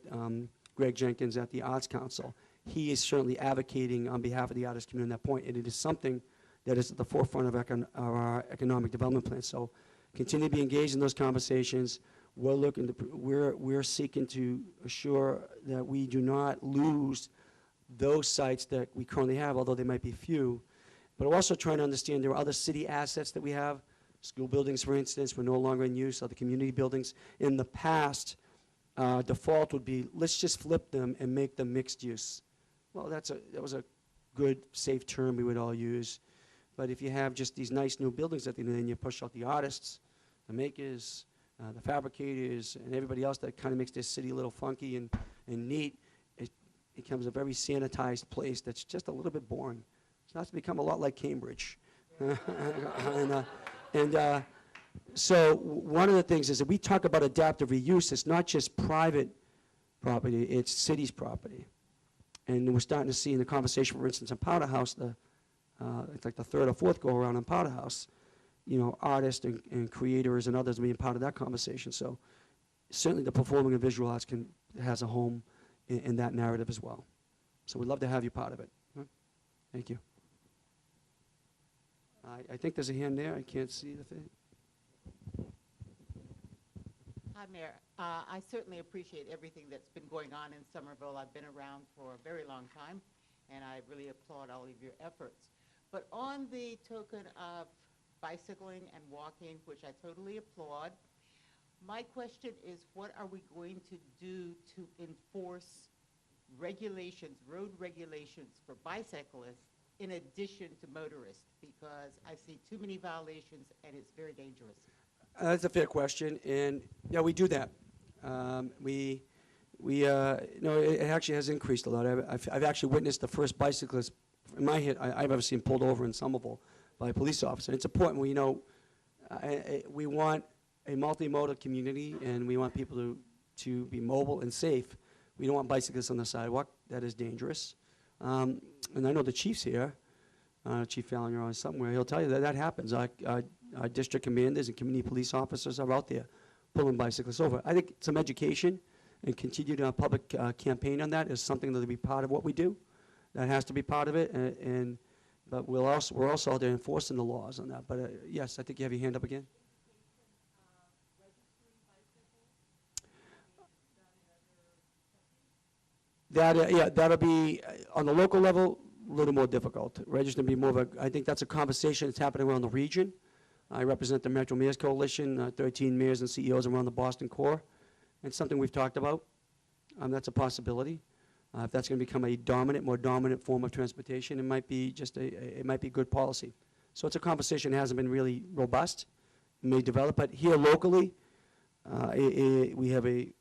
Greg Jenkins at the Arts Council. He is certainly advocating on behalf of the artist community at that point, and it is something that is at the forefront of our economic development plan. So continue to be engaged in those conversations. We're looking to, we're seeking to assure that we do not lose those sites that we currently have, although they might be few. But we're also trying to understand there are other city assets that we have. School buildings, for instance, were no longer in use, other community buildings. In the past, default would be, let's just flip them and make them mixed use. Well, that was a good, safe term we would all use. But if you have just these nice new buildings at the end, and then you push out the artists, the makers, the fabricators, and everybody else that kind of makes this city a little funky and neat, it becomes a very sanitized place that's just a little bit boring. It starts to become a lot like Cambridge. So one of the things is that we talk about adaptive reuse. It's not just private property, it's city's property. And we're starting to see in the conversation, for instance, in Powder House, it's like the third or fourth go-around in Powder House, you know, artists and creators and others being part of that conversation. So certainly the performing and visual arts has a home in that narrative as well. So we'd love to have you part of it. Thank you. I think there's a hand there. I can't see the thing. Hi, Mayor. I certainly appreciate everything that's been going on in Somerville. I've been around for a very long time, and I really applaud all of your efforts. But on the token of bicycling and walking, which I totally applaud, my question is, what are we going to do to enforce regulations, road regulations for bicyclists in addition to motorists? Because I see too many violations, and it's very dangerous. That's a fair question, and yeah, we do that. It actually has increased a lot. I've actually witnessed the first bicyclist in my head I've ever seen pulled over in Somerville by a police officer. It's important. We want a multimodal community, and we want people to be mobile and safe. We don't want bicyclists on the sidewalk. That is dangerous. And I know the chief's here. Chief Fallon, you're on somewhere. He'll tell you that happens. Our district commanders and community police officers are out there pulling bicyclists over. I think some education and continued public campaign on that is something that will be part of what we do. That has to be part of it. But we're also out there enforcing the laws on that. But yes, I think you have your hand up again. That'll be on the local level a little more difficult. Registering be more of I think that's a conversation that's happening around the region. I represent the Metro Mayors Coalition, 13 mayors and CEOs around the Boston core. It's something we've talked about. That's a possibility. If that's going to become a more dominant form of transportation, it might be it might be good policy. So it's a conversation that hasn't been really robust. It may develop, but here locally, we have a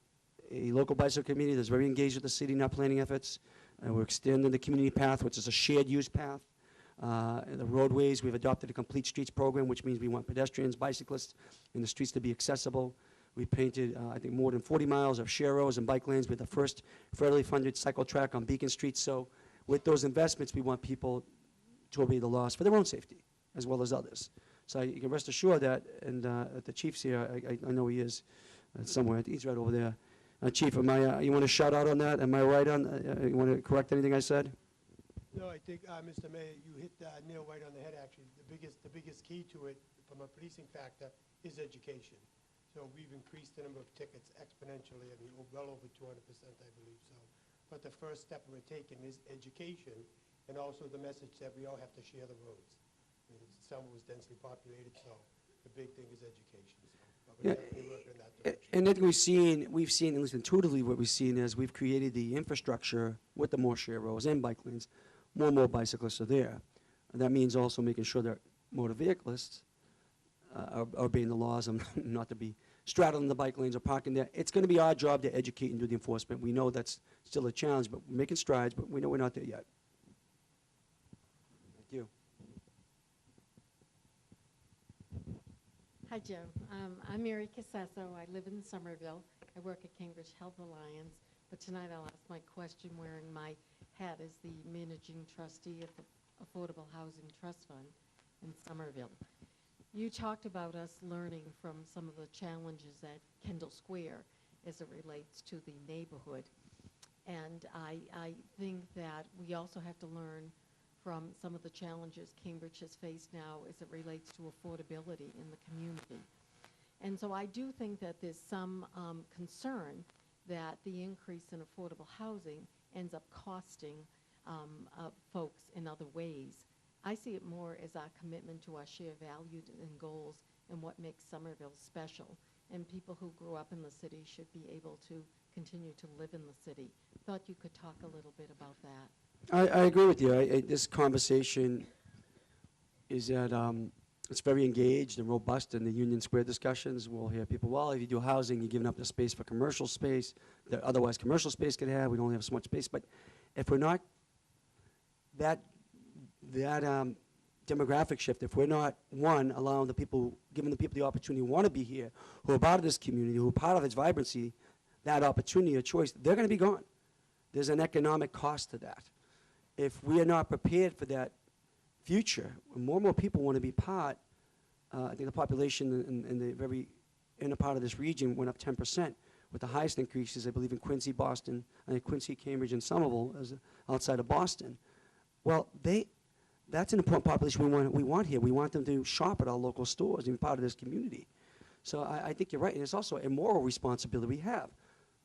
local bicycle community that's very engaged with the city in our planning efforts. We're extending the community path, which is a shared use path. The roadways, we've adopted a complete streets program, which means we want pedestrians, bicyclists, and the streets to be accessible. We painted, I think, more than 40 miles of share roads and bike lanes with the first federally funded cycle track on Beacon Street. So with those investments, we want people to obey the laws for their own safety, as well as others. So you can rest assured that, and the chief's here, I know he is somewhere. I think he's right over there. Chief, you want to shout out on that? Am I right on, you want to correct anything I said? No, I think, Mr. Mayor, you hit the nail right on the head, actually. The biggest key to it, from a policing factor, is education. So we've increased the number of tickets exponentially, well over 200%, I believe so. But the first step we're taking is education, and also the message that we all have to share the roads. Selma was densely populated, so the big thing is education. So we're definitely working in that direction. And then we've seen, at least intuitively what we've seen is we've created the infrastructure with the more share roads and bike lanes. More and more bicyclists are there. And that means also making sure that motor vehiclists are obeying the laws and not to be straddling the bike lanes or parking there. It's going to be our job to educate and do the enforcement. We know that's still a challenge, but we're making strides, but we know we're not there yet. Thank you. Hi, Joe. I'm Mary Casasso. I live in Somerville. I work at Cambridge Health Alliance, but tonight I'll ask my question wearing my hat as the managing trustee of the Affordable Housing Trust Fund in Somerville. You talked about us learning from some of the challenges at Kendall Square as it relates to the neighborhood. And I think that we also have to learn from some of the challenges Cambridge has faced now as it relates to affordability in the community. And so I do think that there's some concern that the increase in affordable housing ends up costing folks in other ways. I see it more as our commitment to our shared values and goals and what makes Somerville special. And people who grew up in the city should be able to continue to live in the city. Thought you could talk a little bit about that. I agree with you. This conversation is that it's very engaged and robust in the Union Square discussions. We'll hear people, well, if you do housing, you're giving up the space for commercial space that otherwise commercial space could have. We don't have so much space. But if we're not that demographic shift, if we're not, one, allowing the people, giving the people the opportunity who want to be here, who are part of this community, who are part of its vibrancy, that opportunity or choice, they're going to be gone. There's an economic cost to that. If we are not prepared for that future, more and more people want to be part. I think the population in the very inner part of this region went up 10%, with the highest increases, I believe, in Quincy, Boston, Quincy, Cambridge, and Somerville, outside of Boston. Well, that's an important population we want here. We want them to shop at our local stores and be part of this community. So I think you're right, and it's also a moral responsibility we have.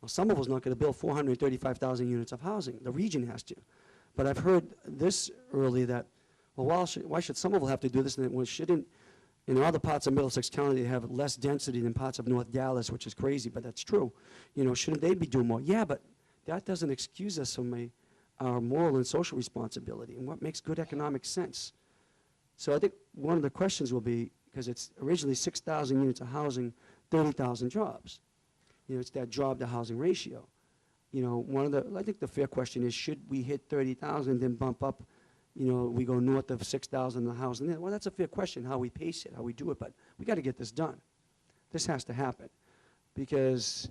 Well, Somerville's not going to build 435,000 units of housing. The region has to. But I've heard this early that, well, why should Somerville have to do this? And it shouldn't, in other parts of Middlesex County, they have less density than parts of North Dallas, which is crazy, but that's true. Shouldn't they be doing more? Yeah, but that doesn't excuse us from our moral and social responsibility and what makes good economic sense. So I think one of the questions will be, because it's originally 6,000 units of housing, 30,000 jobs. It's that job to housing ratio. I think the fair question is, should we hit 30,000 then bump up, we go north of 6,000 in the housing? Well, that's a fair question, how we pace it, how we do it, but we got to get this done. This has to happen. Because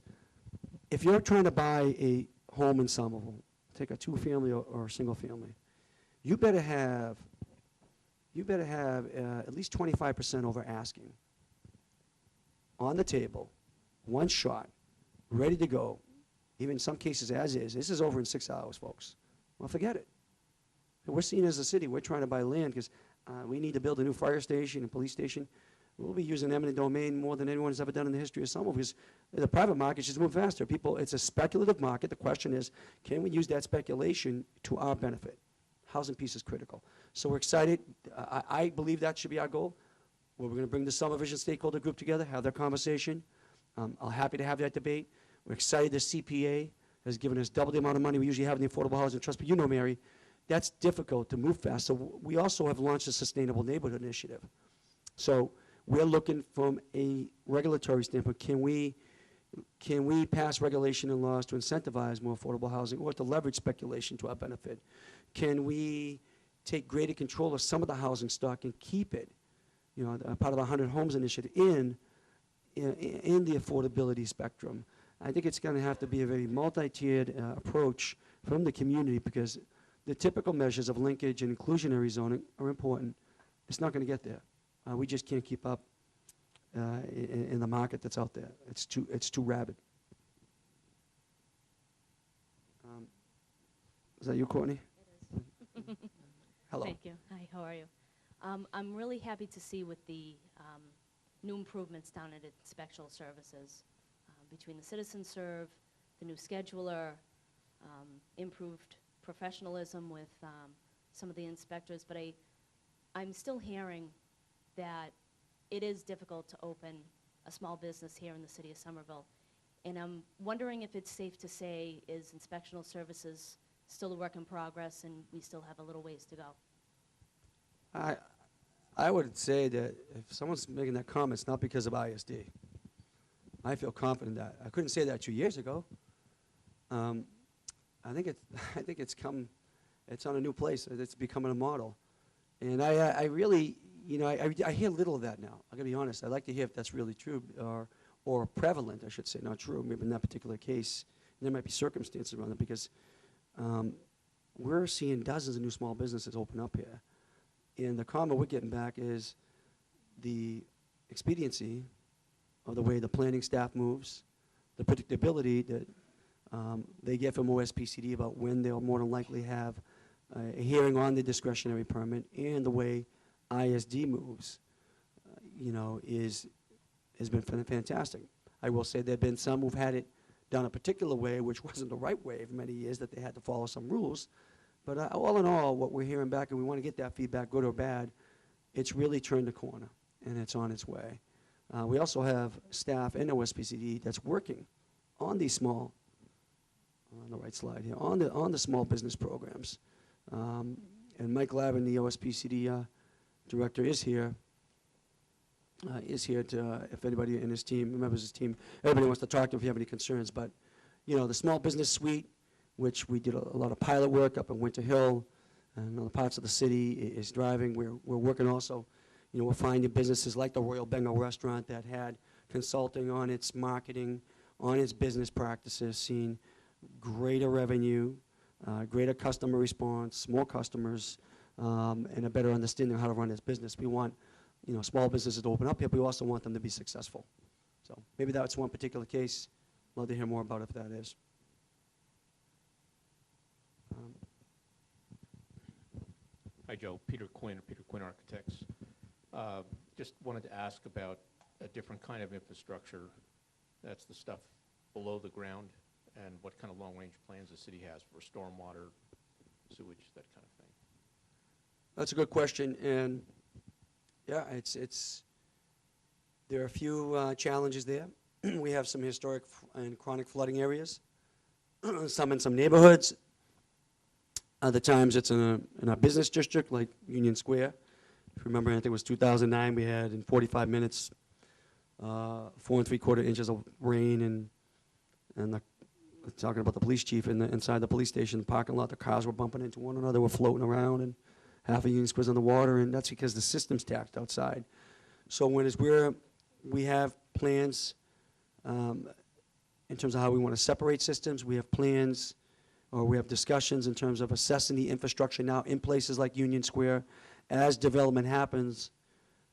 if you're trying to buy a home in Somerville, take a two-family or a single-family, you better have at least 25% over asking on the table, one shot, ready to go, even in some cases as is. This is over in 6 hours, folks. Well, forget it. And we're seen as a city, we're trying to buy land because we need to build a new fire station and police station. We'll be using eminent domain more than anyone has ever done in the history of Somerville because the private market just move faster. It's a speculative market. The question is, can we use that speculation to our benefit? Housing piece is critical. So we're excited. I believe that should be our goal. We're going to bring the Summer Vision stakeholder group together, have that conversation. I'm happy to have that debate. We're excited the CPA has given us double the amount of money we usually have in the Affordable Housing Trust. But Mary, that's difficult to move fast. So we also have launched a Sustainable Neighborhood Initiative. So we're looking from a regulatory standpoint, can we pass regulation and laws to incentivize more affordable housing or to leverage speculation to our benefit? Can we take greater control of some of the housing stock and keep it, part of the 100 Homes Initiative in the affordability spectrum? I think it's going to have to be a very multi-tiered approach from the community because the typical measures of linkage and inclusionary zoning are important. It's not going to get there. We just can't keep up in the market that's out there. It's too rabid. Is that you, Courtney? It is. Hello. Thank you. Hi, how are you? I'm really happy to see with the new improvements down at Inspectional Services between the Citizen Serve, the new scheduler, improved professionalism with some of the inspectors, but I'm still hearing that it is difficult to open a small business here in the city of Somerville. And I'm wondering if it's safe to say, is Inspectional Services still a work in progress and we still have a little ways to go? I would say that if someone's making that comment, it's not because of ISD. I feel confident that. I couldn't say that 2 years ago. I think it's on a new place. It's becoming a model. And I really, I hear little of that now. I gotta be honest. I'd like to hear if that's really true or prevalent, I should say, not true, maybe in that particular case. And there might be circumstances around it because we're seeing dozens of new small businesses open up here. And the comment we're getting back is the expediency of the way the planning staff moves, the predictability that they get from OSPCD about when they'll more than likely have a hearing on the discretionary permit, and the way ISD moves, has been fantastic. I will say there have been some who've had it done a particular way, which wasn't the right way for many years, that they had to follow some rules. But all in all, what we're hearing back, and we want to get that feedback, good or bad, it's really turned the corner, and it's on its way. We also have staff in OSPCD that's working on these small, on the right slide here, on the small business programs. And Mike Lavin, the OSPCD director, is here to, if anybody in his team, members of his team, everybody wants to talk to him if you have any concerns. But, the small business suite, which we did a lot of pilot work up in Winter Hill and other parts of the city, is driving. We're working also, we're finding businesses like the Royal Bengal Restaurant that had consulting on its marketing, on its business practices, seeing greater revenue, greater customer response, more customers, and a better understanding of how to run its business. We want, small businesses to open up here, but we also want them to be successful. So maybe that's one particular case. Love to hear more about if that is. Hi, Joe. Peter Quinn Architects. Just wanted to ask about a different kind of infrastructure. That's the stuff below the ground, and what kind of long-range plans the city has for stormwater, sewage, that kind of thing. That's a good question, and yeah, there are a few challenges there. We have some historic and chronic flooding areas, some in some neighborhoods. Other times it's in a business district like Union Square. If you remember, I think it was 2009, we had in 45 minutes 4 3/4 inches of rain, and talking about the police chief inside the police station, the parking lot, the cars were bumping into one another, were floating around, and half of Union Square's in the water, and that's because the system's taxed outside. So we have plans in terms of how we want to separate systems. We have plans, or we have discussions in terms of assessing the infrastructure now in places like Union Square. As development happens,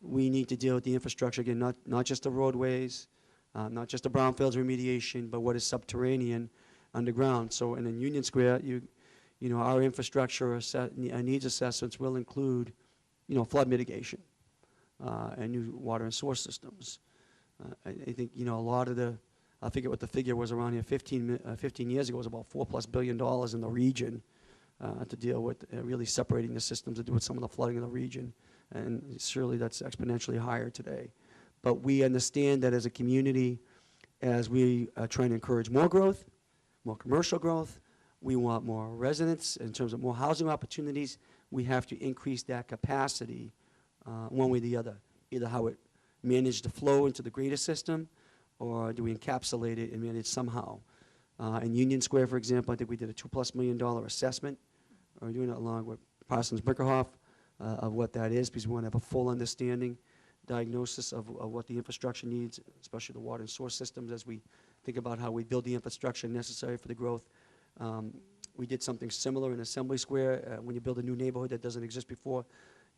we need to deal with the infrastructure again, not just the roadways, not just the brownfields remediation, but what is subterranean underground. So, and in Union Square, our infrastructure needs assessments will include, flood mitigation and new water and sewer systems. I think, a lot of I forget what the figure was around here, 15 years ago, it was about $4+ billion in the region to deal with really separating the systems to do with some of the flooding in the region. And surely that's exponentially higher today. But we understand that as a community, as we are trying to encourage more growth, more commercial growth, we want more residents in terms of more housing opportunities, we have to increase that capacity one way or the other. Either how it managed to flow into the greater system, or do we encapsulate it and manage somehow. In Union Square, for example, I think we did a $2+ million assessment. We're doing it along with Parsons Brinckerhoff of what that is, because we want to have a full understanding, diagnosis of what the infrastructure needs, especially the water and sewer systems, as we think about how we build the infrastructure necessary for the growth. We did something similar in Assembly Square. When you build a new neighborhood that doesn't exist before,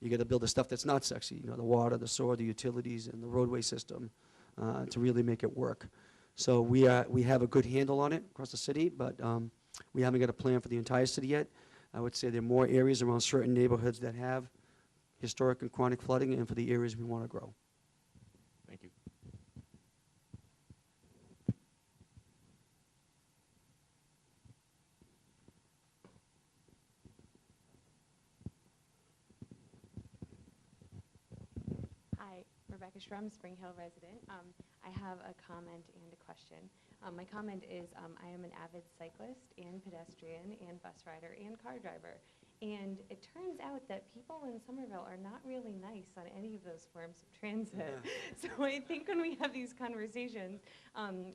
you got to build the stuff that's not sexy, the water, the sewer, the utilities, and the roadway system to really make it work. So we have a good handle on it across the city, but we haven't got a plan for the entire city yet. I would say there are more areas around certain neighborhoods that have historic and chronic flooding, and for the areas we want to grow. Thank you. Hi, Rebecca Schrum, Spring Hill resident. I have a comment and a question. My comment is I am an avid cyclist and pedestrian and bus rider and car driver. And it turns out that people in Somerville are not really nice on any of those forms of transit. Yeah. So I think when we have these conversations,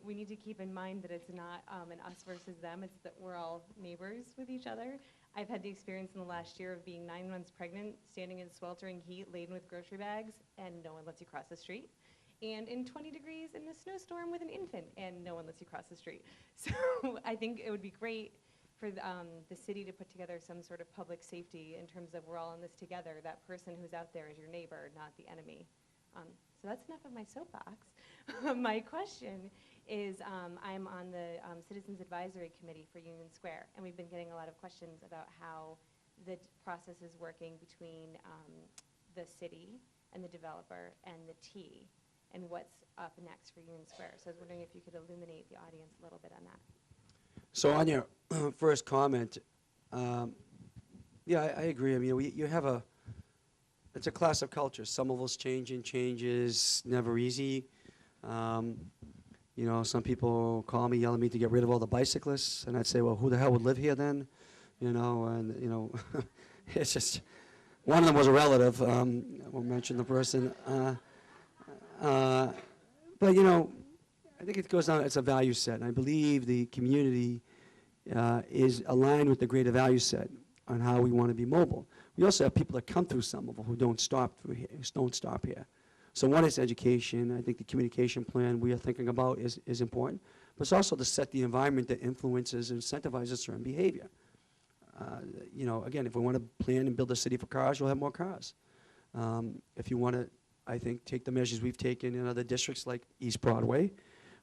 we need to keep in mind that it's not an us versus them, it's that we're all neighbors with each other. I've had the experience in the last year of being 9 months pregnant, standing in sweltering heat laden with grocery bags, and no one lets you cross the street. And in 20 degrees in a snowstorm with an infant, and no one lets you cross the street. So I think it would be great for the city to put together some sort of public safety in terms of we're all in this together. That person who's out there is your neighbor, not the enemy. So that's enough of my soapbox. My question is I'm on the Citizens Advisory Committee for Union Square, and we've been getting a lot of questions about how the process is working between the city and the developer and the T, and what's up next for Union Square. So I was wondering if you could illuminate the audience a little bit on that. So on your first comment, yeah, I agree. I mean, you have it's a class of culture. Somerville's changing, changes, never easy. Some people call me, yell at me to get rid of all the bicyclists, and I'd say, well, who the hell would live here then? It's just, one of them was a relative. I won't mention the person. But, I think it goes down, it's a value set. And I believe the community is aligned with the greater value set on how we want to be mobile. We also have people that come through Somerville who don't stop here. So one is education. I think the communication plan we are thinking about is important. But it's also to set the environment that influences and incentivizes certain behavior. Again, if we want to plan and build a city for cars, you'll have more cars. If you want to, I think, take the measures we've taken in other districts like East Broadway,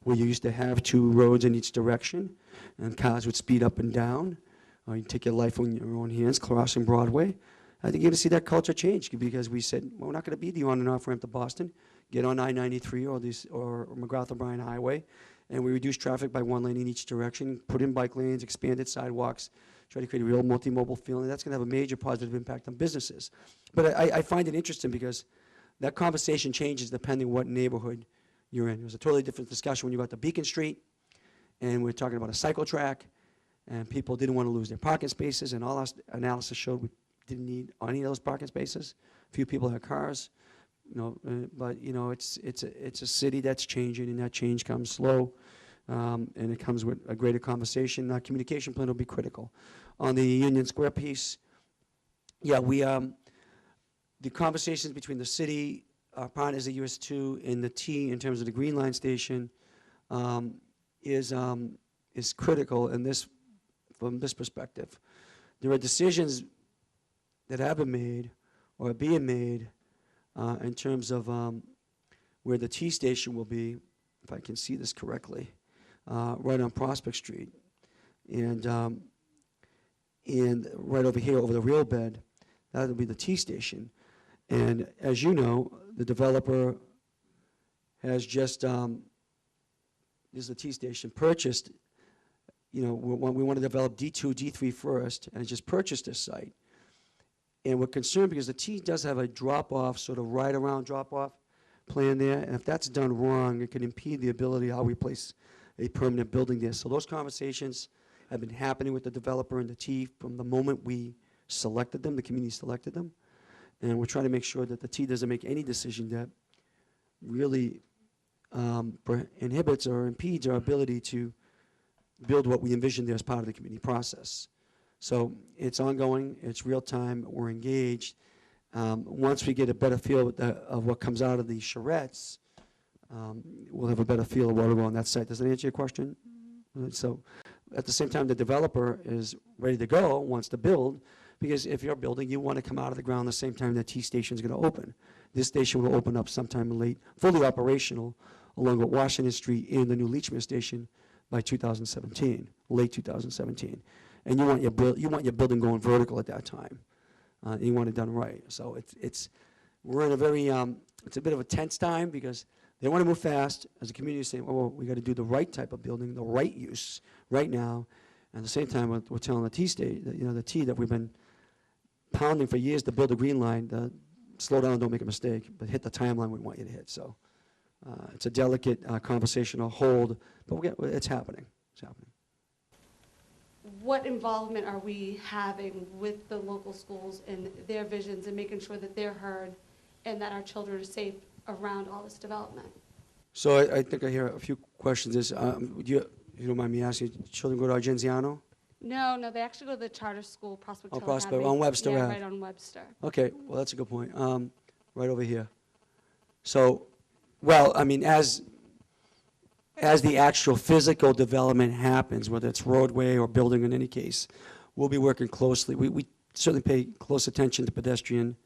where you used to have 2 roads in each direction, and cars would speed up and down, or you take your life in your own hands crossing Broadway. I think you're going to see that culture change because we said, well, we're not going to be the on and off ramp to Boston. Get on I-93 or McGrath-O'Brien Highway, and we reduce traffic by 1 lane in each direction, put in bike lanes, expanded sidewalks, try to create a real multimodal feeling. That's going to have a major positive impact on businesses. But I find it interesting because that conversation changes depending what neighborhood you're in. It was a totally different discussion when you got to Beacon Street, and we're talking about a cycle track, and people didn't want to lose their parking spaces, and all our analysis showed we didn't need any of those parking spaces. Few people had cars, but it's a city that's changing, and that change comes slow, and it comes with a greater conversation. Our communication plan will be critical. On the Union Square piece, yeah, the conversations between the city, our partners at US2, and the T in terms of the Green Line station is critical in this, from this perspective. There are decisions that have been made or are being made in terms of where the T station will be, if I can see this correctly, right on Prospect Street. And right over here, over the rail bed, that'll be the T station. And as you know, the developer has just, this is the T station, purchased, we want to develop D2, D3 first, and just purchased this site. And we're concerned because the T does have a drop-off, sort of right-around drop-off plan there, and if that's done wrong, it can impede the ability how we place a permanent building there. So those conversations have been happening with the developer and the T from the moment we selected them, the community selected them, and we're trying to make sure that the T doesn't make any decision that really inhibits or impedes our ability to build what we envisioned there as part of the community process. So it's ongoing, it's real time, we're engaged. Once we get a better feel of what comes out of the charrettes, we'll have a better feel of what will go on that site. Does that answer your question? So at the same time, the developer is ready to go, wants to build, because if you're building, you want to come out of the ground the same time that T station is going to open. This station will open up sometime late, fully operational, along with Washington Street and the new Leachman station by 2017, late 2017. And you want your building going vertical at that time. You want it done right. So we're in a very, it's a bit of a tense time because they want to move fast. As a community saying, well, we got to do the right type of building, the right use right now. And at the same time, we're telling the T state, the T that we've been pounding for years to build a green line, slow down, don't make a mistake, but hit the timeline we want you to hit. So it's a delicate conversational hold, but it's happening. It's happening. What involvement are we having with the local schools and their visions and making sure that they're heard and that our children are safe around all this development? So I think I hear a few questions. If you don't mind me asking, children go to Argenziano? No, they actually go to the charter school, Prospect Hill Prospect, Academy. on Webster Yeah, Ave. right on Webster. Okay, well, that's a good point. Right over here. So, well, I mean, as the actual physical development happens, whether it's roadway or building in any case, we'll be working closely. We certainly pay close attention to pedestrian,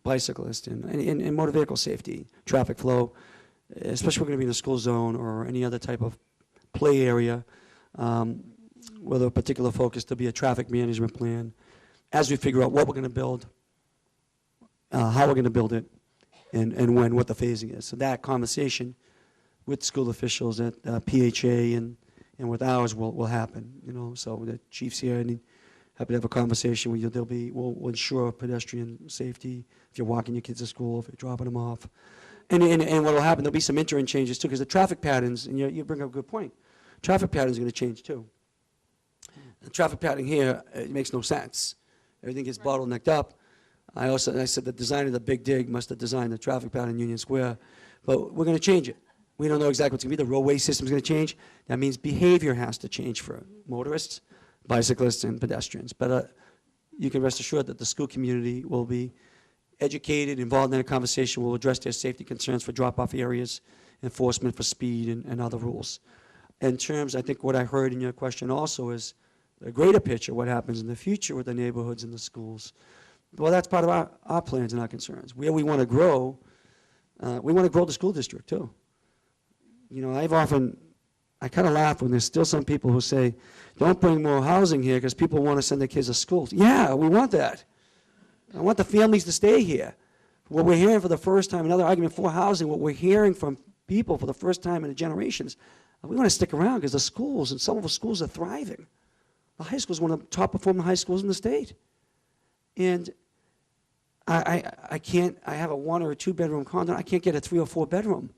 bicyclist, and motor vehicle safety, traffic flow, especially if we're going to be in a school zone or any other type of play area, with a particular focus to be a traffic management plan as we figure out what we're going to build, how we're going to build it, and when, what the phasing is. So that conversation with school officials at PHA and with ours will happen, So the chief's here and happy to have a conversation with you. We'll ensure pedestrian safety if you're walking your kids to school, if you're dropping them off. And what will happen, there'll be some interim changes too, because the traffic patterns, and you bring up a good point, traffic patterns are going to change too. The traffic pattern here, it makes no sense. Everything gets bottlenecked up. I said the designer of the Big Dig must have designed the traffic pattern in Union Square, but we're going to change it. We don't know exactly what's going to be. The roadway system's going to change. That means behavior has to change for motorists, bicyclists, and pedestrians. But you can rest assured that the school community will be educated, involved in a conversation, will address their safety concerns for drop-off areas, enforcement for speed, and other rules. In terms, I think what I heard in your question also is a greater picture, what happens in the future with the neighborhoods and the schools. Well, that's part of our plans and our concerns. Where we want to grow, we want to grow the school district too. I kind of laugh when there's still some people who say, don't bring more housing here because people want to send their kids to school. Yeah, we want that. I want the families to stay here. What we're hearing for the first time, another argument for housing, what we're hearing from people for the first time in the generations, we want to stick around because the schools, and some of the schools are thriving. The high school is one of the top performing high schools in the state. And I can't, I have a 1 or a 2 bedroom condo, I can't get a 3 or 4 bedroom.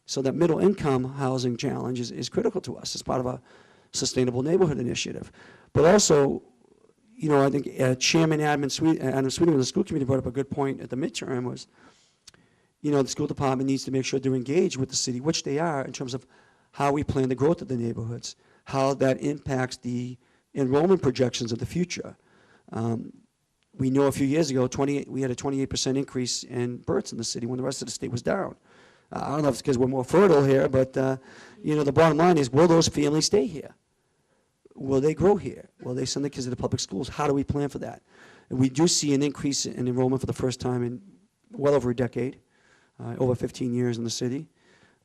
So that middle income housing challenge is critical to us as part of a sustainable neighborhood initiative. But also, you know, I think Chairman Adam Sweeting of the school committee brought up a good point at the midterm was, you know, the school department needs to make sure they're engaged with the city, which they are in terms of how we plan the growth of the neighborhoods, how that impacts the enrollment projections of the future. We know a few years ago, we had a 28% increase in births in the city when the rest of the state was down. I don't know if it's because we're more fertile here, but you know, the bottom line is, will those families stay here? Will they grow here? Will they send their kids to the public schools? How do we plan for that? And we do see an increase in enrollment for the first time in well over a decade, over 15 years in the city.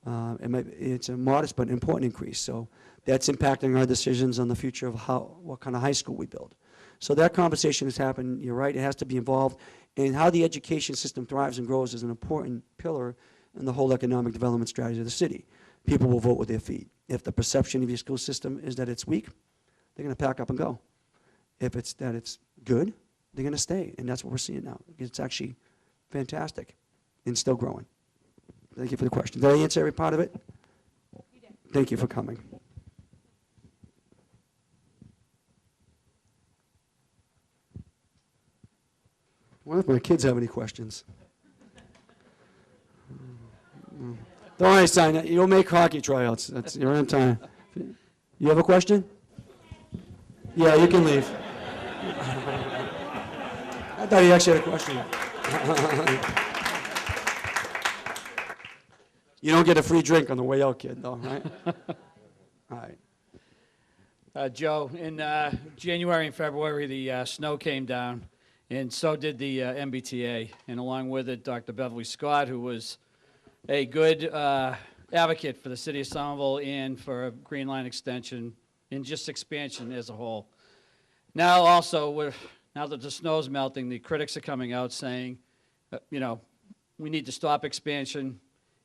It's a modest but important increase. So that's impacting our decisions on the future of what kind of high school we build. So that conversation has happened. You're right, it has to be involved. And how the education system thrives and grows is an important pillar in the whole economic development strategy of the city. People will vote with their feet. If the perception of your school system is that it's weak, they're going to pack up and go. If it's that it's good, they're going to stay. And that's what we're seeing now. It's actually fantastic and still growing. Thank you for the question. Did I answer every part of it? You did. Thank you for coming. I wonder if my kids have any questions. Don't worry, son. You'll make hockey tryouts. You're on time. You have a question? Yeah, you can leave. I thought he actually had a question. You don't get a free drink on the way out, kid, though, right? All right. Joe, in January and February, the snow came down, and so did the MBTA. And along with it, Dr. Beverly Scott, who was a good advocate for the city of Somerville and for a Green Line extension and just expansion as a whole. Now also, now that the snow's melting, the critics are coming out saying, you know, we need to stop expansion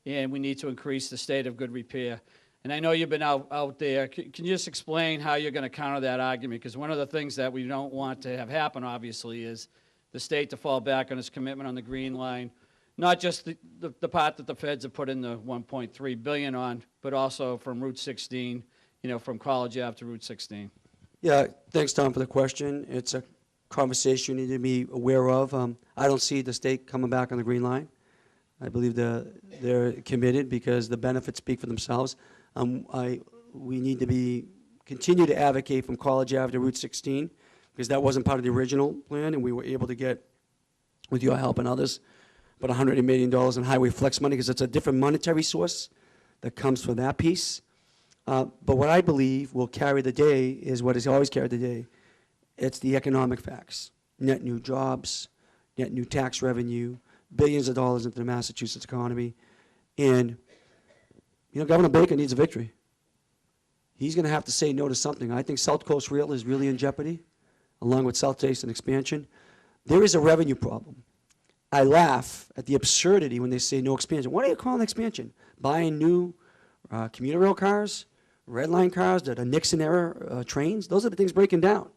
and we need to increase the state of good repair. And I know you've been out there. Can you just explain how you're going to counter that argument? Because one of the things that we don't want to have happen, obviously, is the state to fall back on its commitment on the Green Line, not just the part that the feds have put in the $1.3 billion on, but also from Route 16, you know, from College Ave to Route 16. Yeah, thanks, Tom, for the question. It's a conversation you need to be aware of. I don't see the state coming back on the Green Line. I believe they're committed because the benefits speak for themselves. We need to continue to advocate from College Ave to Route 16 because that wasn't part of the original plan, and we were able to get, with your help and others, about $100 million in highway flex money because it's a different monetary source that comes from that piece. But what I believe will carry the day is what has always carried the day. It's the economic facts. Net new jobs, net new tax revenue, billions of dollars into the Massachusetts economy. And, you know, Governor Baker needs a victory. He's going to have to say no to something. I think South Coast Rail is really in jeopardy, along with South Jason expansion. There is a revenue problem. I laugh at the absurdity when they say no expansion. What do you call an expansion? Buying new commuter rail cars, red line cars that are Nixon-era trains? Those are the things breaking down.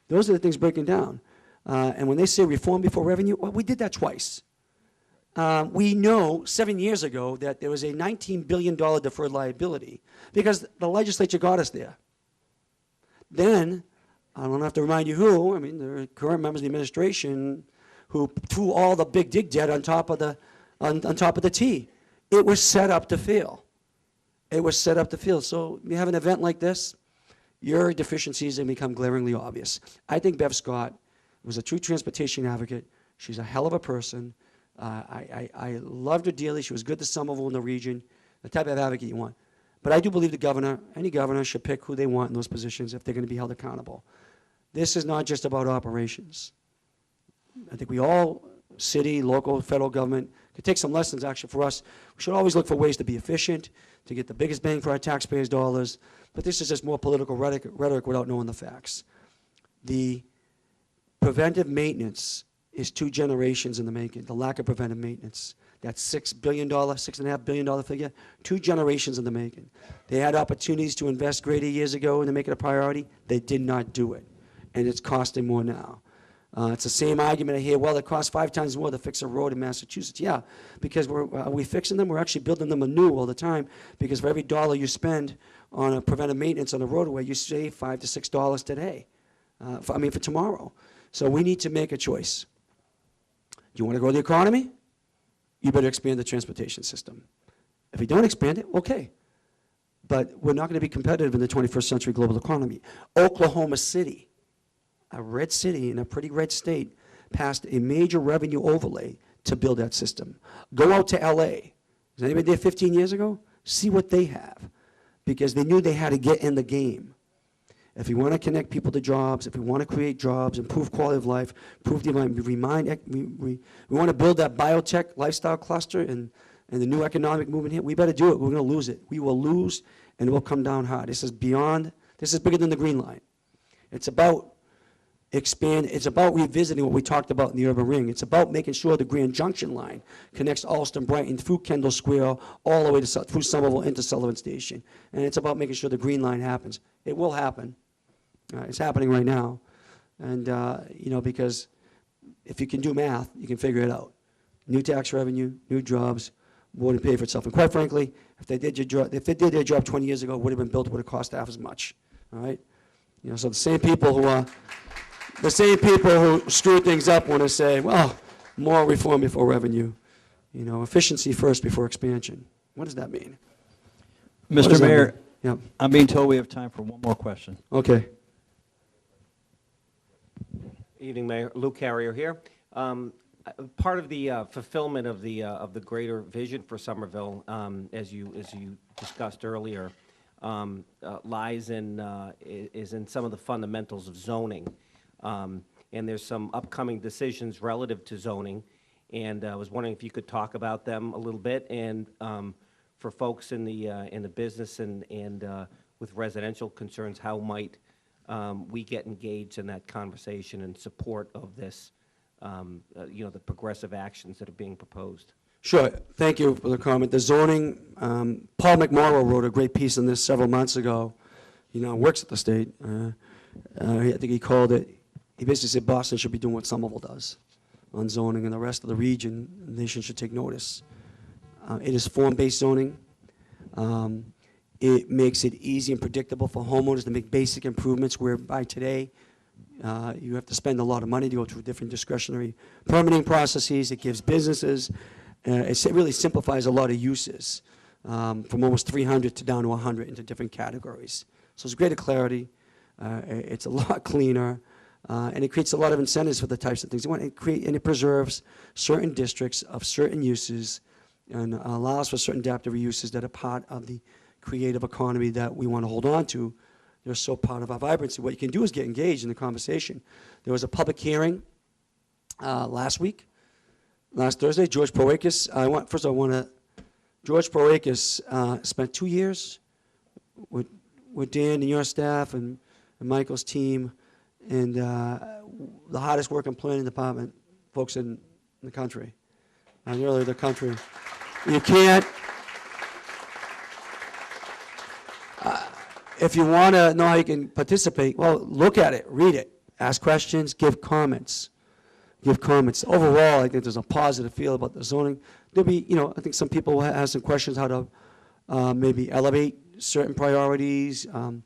Those are the things breaking down. And when they say reform before revenue, well, we did that twice. We know 7 years ago that there was a $19 billion deferred liability because the legislature got us there. Then, I don't have to remind you who, I mean, the current members of the administration who threw all the big dig debt on top of the T. It was set up to fail. It was set up to fail. So you have an event like this, your deficiencies have become glaringly obvious. I think Bev Scott was a true transportation advocate. She's a hell of a person. I loved her dearly. She was good to Somerville in the region, the type of advocate you want. But I do believe the governor, any governor, should pick who they want in those positions if they're going to be held accountable. This is not just about operations. I think we all, city, local, federal government, could take some lessons actually for us. We should always look for ways to be efficient, to get the biggest bang for our taxpayers' dollars. But this is just more political rhetoric without knowing the facts. The preventive maintenance is 2 generations in the making, the lack of preventive maintenance. That $6 billion, $6.5 billion figure, 2 generations in the making. They had opportunities to invest greater years ago and to make it a priority. They did not do it, and it's costing more now. It's the same argument I hear, well, it costs 5 times more to fix a road in Massachusetts. Yeah, because are we fixing them? We're actually building them anew all the time, because for every dollar you spend on a preventive maintenance on a roadway, you save $5 to $6 today, for tomorrow. So we need to make a choice. Do you want to grow the economy? You better expand the transportation system. If you don't expand it, okay. But we're not going to be competitive in the 21st century global economy. Oklahoma City, a red city in a pretty red state, passed a major revenue overlay to build that system. Go out to LA. Was anybody there 15 years ago? See what they have, because they knew they had to get in the game. If you want to connect people to jobs, if we want to create jobs, improve quality of life, improve the environment, we want to build that biotech lifestyle cluster and the new economic movement here, we better do it. We're going to lose it. We will lose, and it will come down hard. This is bigger than the Green Line. It's about it's about revisiting what we talked about in the urban ring. It's about making sure the Grand Junction line connects Alston, Brighton, through Kendall Square, all the way through Somerville into Sullivan Station. And it's about making sure the Green Line happens. It will happen. It's happening right now. And, because if you can do math, you can figure it out. New tax revenue, new jobs, more than pay for itself. And quite frankly, if they did their job 20 years ago, it would have been built, would have cost half as much. All right? So the same people who screw things up want to say, well, more reform before revenue. Efficiency first before expansion. What does that mean? Mr. Mayor, yeah. I'm being told we have time for one more question. Okay. Evening, Mayor. Lou Carrier here. Part of the fulfillment of the greater vision for Somerville, as you discussed earlier, lies is in some of the fundamentals of zoning, and there's some upcoming decisions relative to zoning, and I was wondering if you could talk about them a little bit, and for folks in the business and with residential concerns, how might we get engaged in that conversation in support of this, the progressive actions that are being proposed? Sure. Thank you for the comment. The zoning, Paul McMorrow wrote a great piece on this several months ago. Works at the state. I think he called it, he basically said Boston should be doing what Somerville does on zoning, and the rest of the region, the nation should take notice. It is form-based zoning. It makes it easy and predictable for homeowners to make basic improvements, whereby today you have to spend a lot of money to go through different discretionary permitting processes. It gives businesses, it really simplifies a lot of uses from almost 300 to down to 100 into different categories. So it's greater clarity. It's a lot cleaner. And it creates a lot of incentives for the types of things. And it preserves certain districts of certain uses and allows for certain adaptive uses that are part of the creative economy that we want to hold on to. They're so part of our vibrancy. What you can do is get engaged in the conversation. There was a public hearing last Thursday. George Proakis, George Proakis spent 2 years with Dan and your staff and Michael's team, and the hardest working planning department folks in the country, and really the country. You can't, if you want to know how you can participate, well, look at it, read it, ask questions, give comments. Overall, I think there's a positive feel about the zoning. There'll be, I think some people will have some questions how to maybe elevate certain priorities. They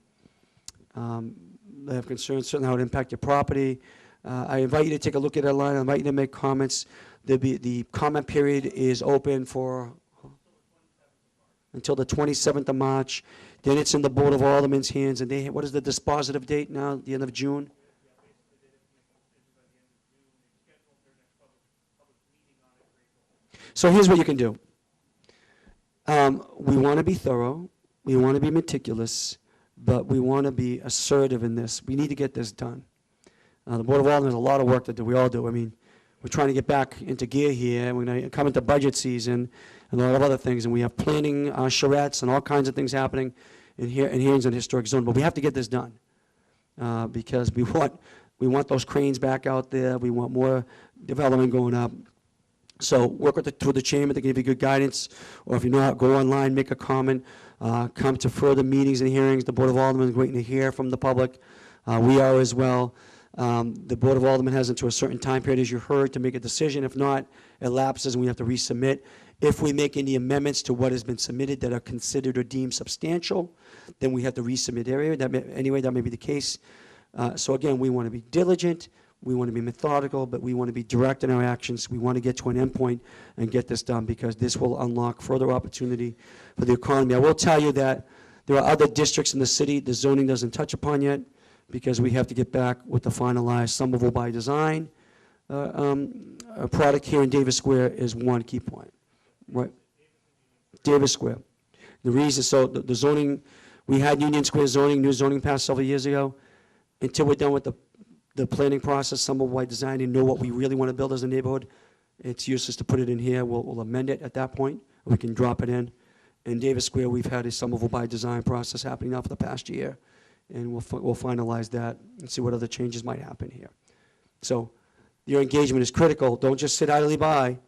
have concerns certainly how it impact your property. I invite you to take a look at that line. I invite you to make comments. The comment period is open for until the 27th of March. Then it's in the Board of Aldermen's hands, and what is the dispositive date now? The end of June? So here's what you can do. We want to be thorough. We want to be meticulous, but we want to be assertive in this. We need to get this done. The Board of Aldermen has a lot of work to do. We all do. I mean, we're trying to get back into gear here. We're going to come into budget season and a lot of other things, and we have planning charrettes and all kinds of things happening in hearings on historic zone. But we have to get this done because we want those cranes back out there. We want more development going up. So work with the chamber to give you good guidance, or if you know how, go online, make a comment, come to further meetings and hearings. The Board of Aldermen is waiting to hear from the public. We are as well. The Board of Aldermen has until a certain time period, as you heard, to make a decision. If not, it lapses and we have to resubmit. If we make any amendments to what has been submitted that are considered or deemed substantial, then we have to resubmit anyway. That may be the case. So again, we want to be diligent. We want to be methodical, but we want to be direct in our actions. We want to get to an endpoint and get this done, because this will unlock further opportunity for the economy. I will tell you that there are other districts in the city the zoning doesn't touch upon yet, because we have to get back with the finalized Somerville by design. A product here in Davis Square is one key point. Right. Davis Square. The reason, so the zoning, we had Union Square zoning, new zoning passed several years ago. Until we're done with the planning process, Somerville by design, and know what we really want to build as a neighborhood, it's useless to put it in here. We'll amend it at that point. We can drop it in. In Davis Square, we've had a Somerville by design process happening now for the past year, and we'll finalize that and see what other changes might happen here. So your engagement is critical. Don't just sit idly by.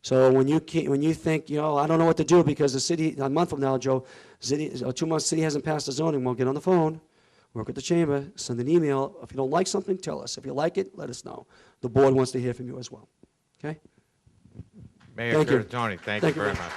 So when you think, I don't know what to do because the city, a month from now, Joe, 2 months, city hasn't passed the zoning, we'll get on the phone, work with the chamber, send an email. If you don't like something, tell us. If you like it, let us know. The board wants to hear from you as well. Okay? Mayor Curtatone, thank you very much.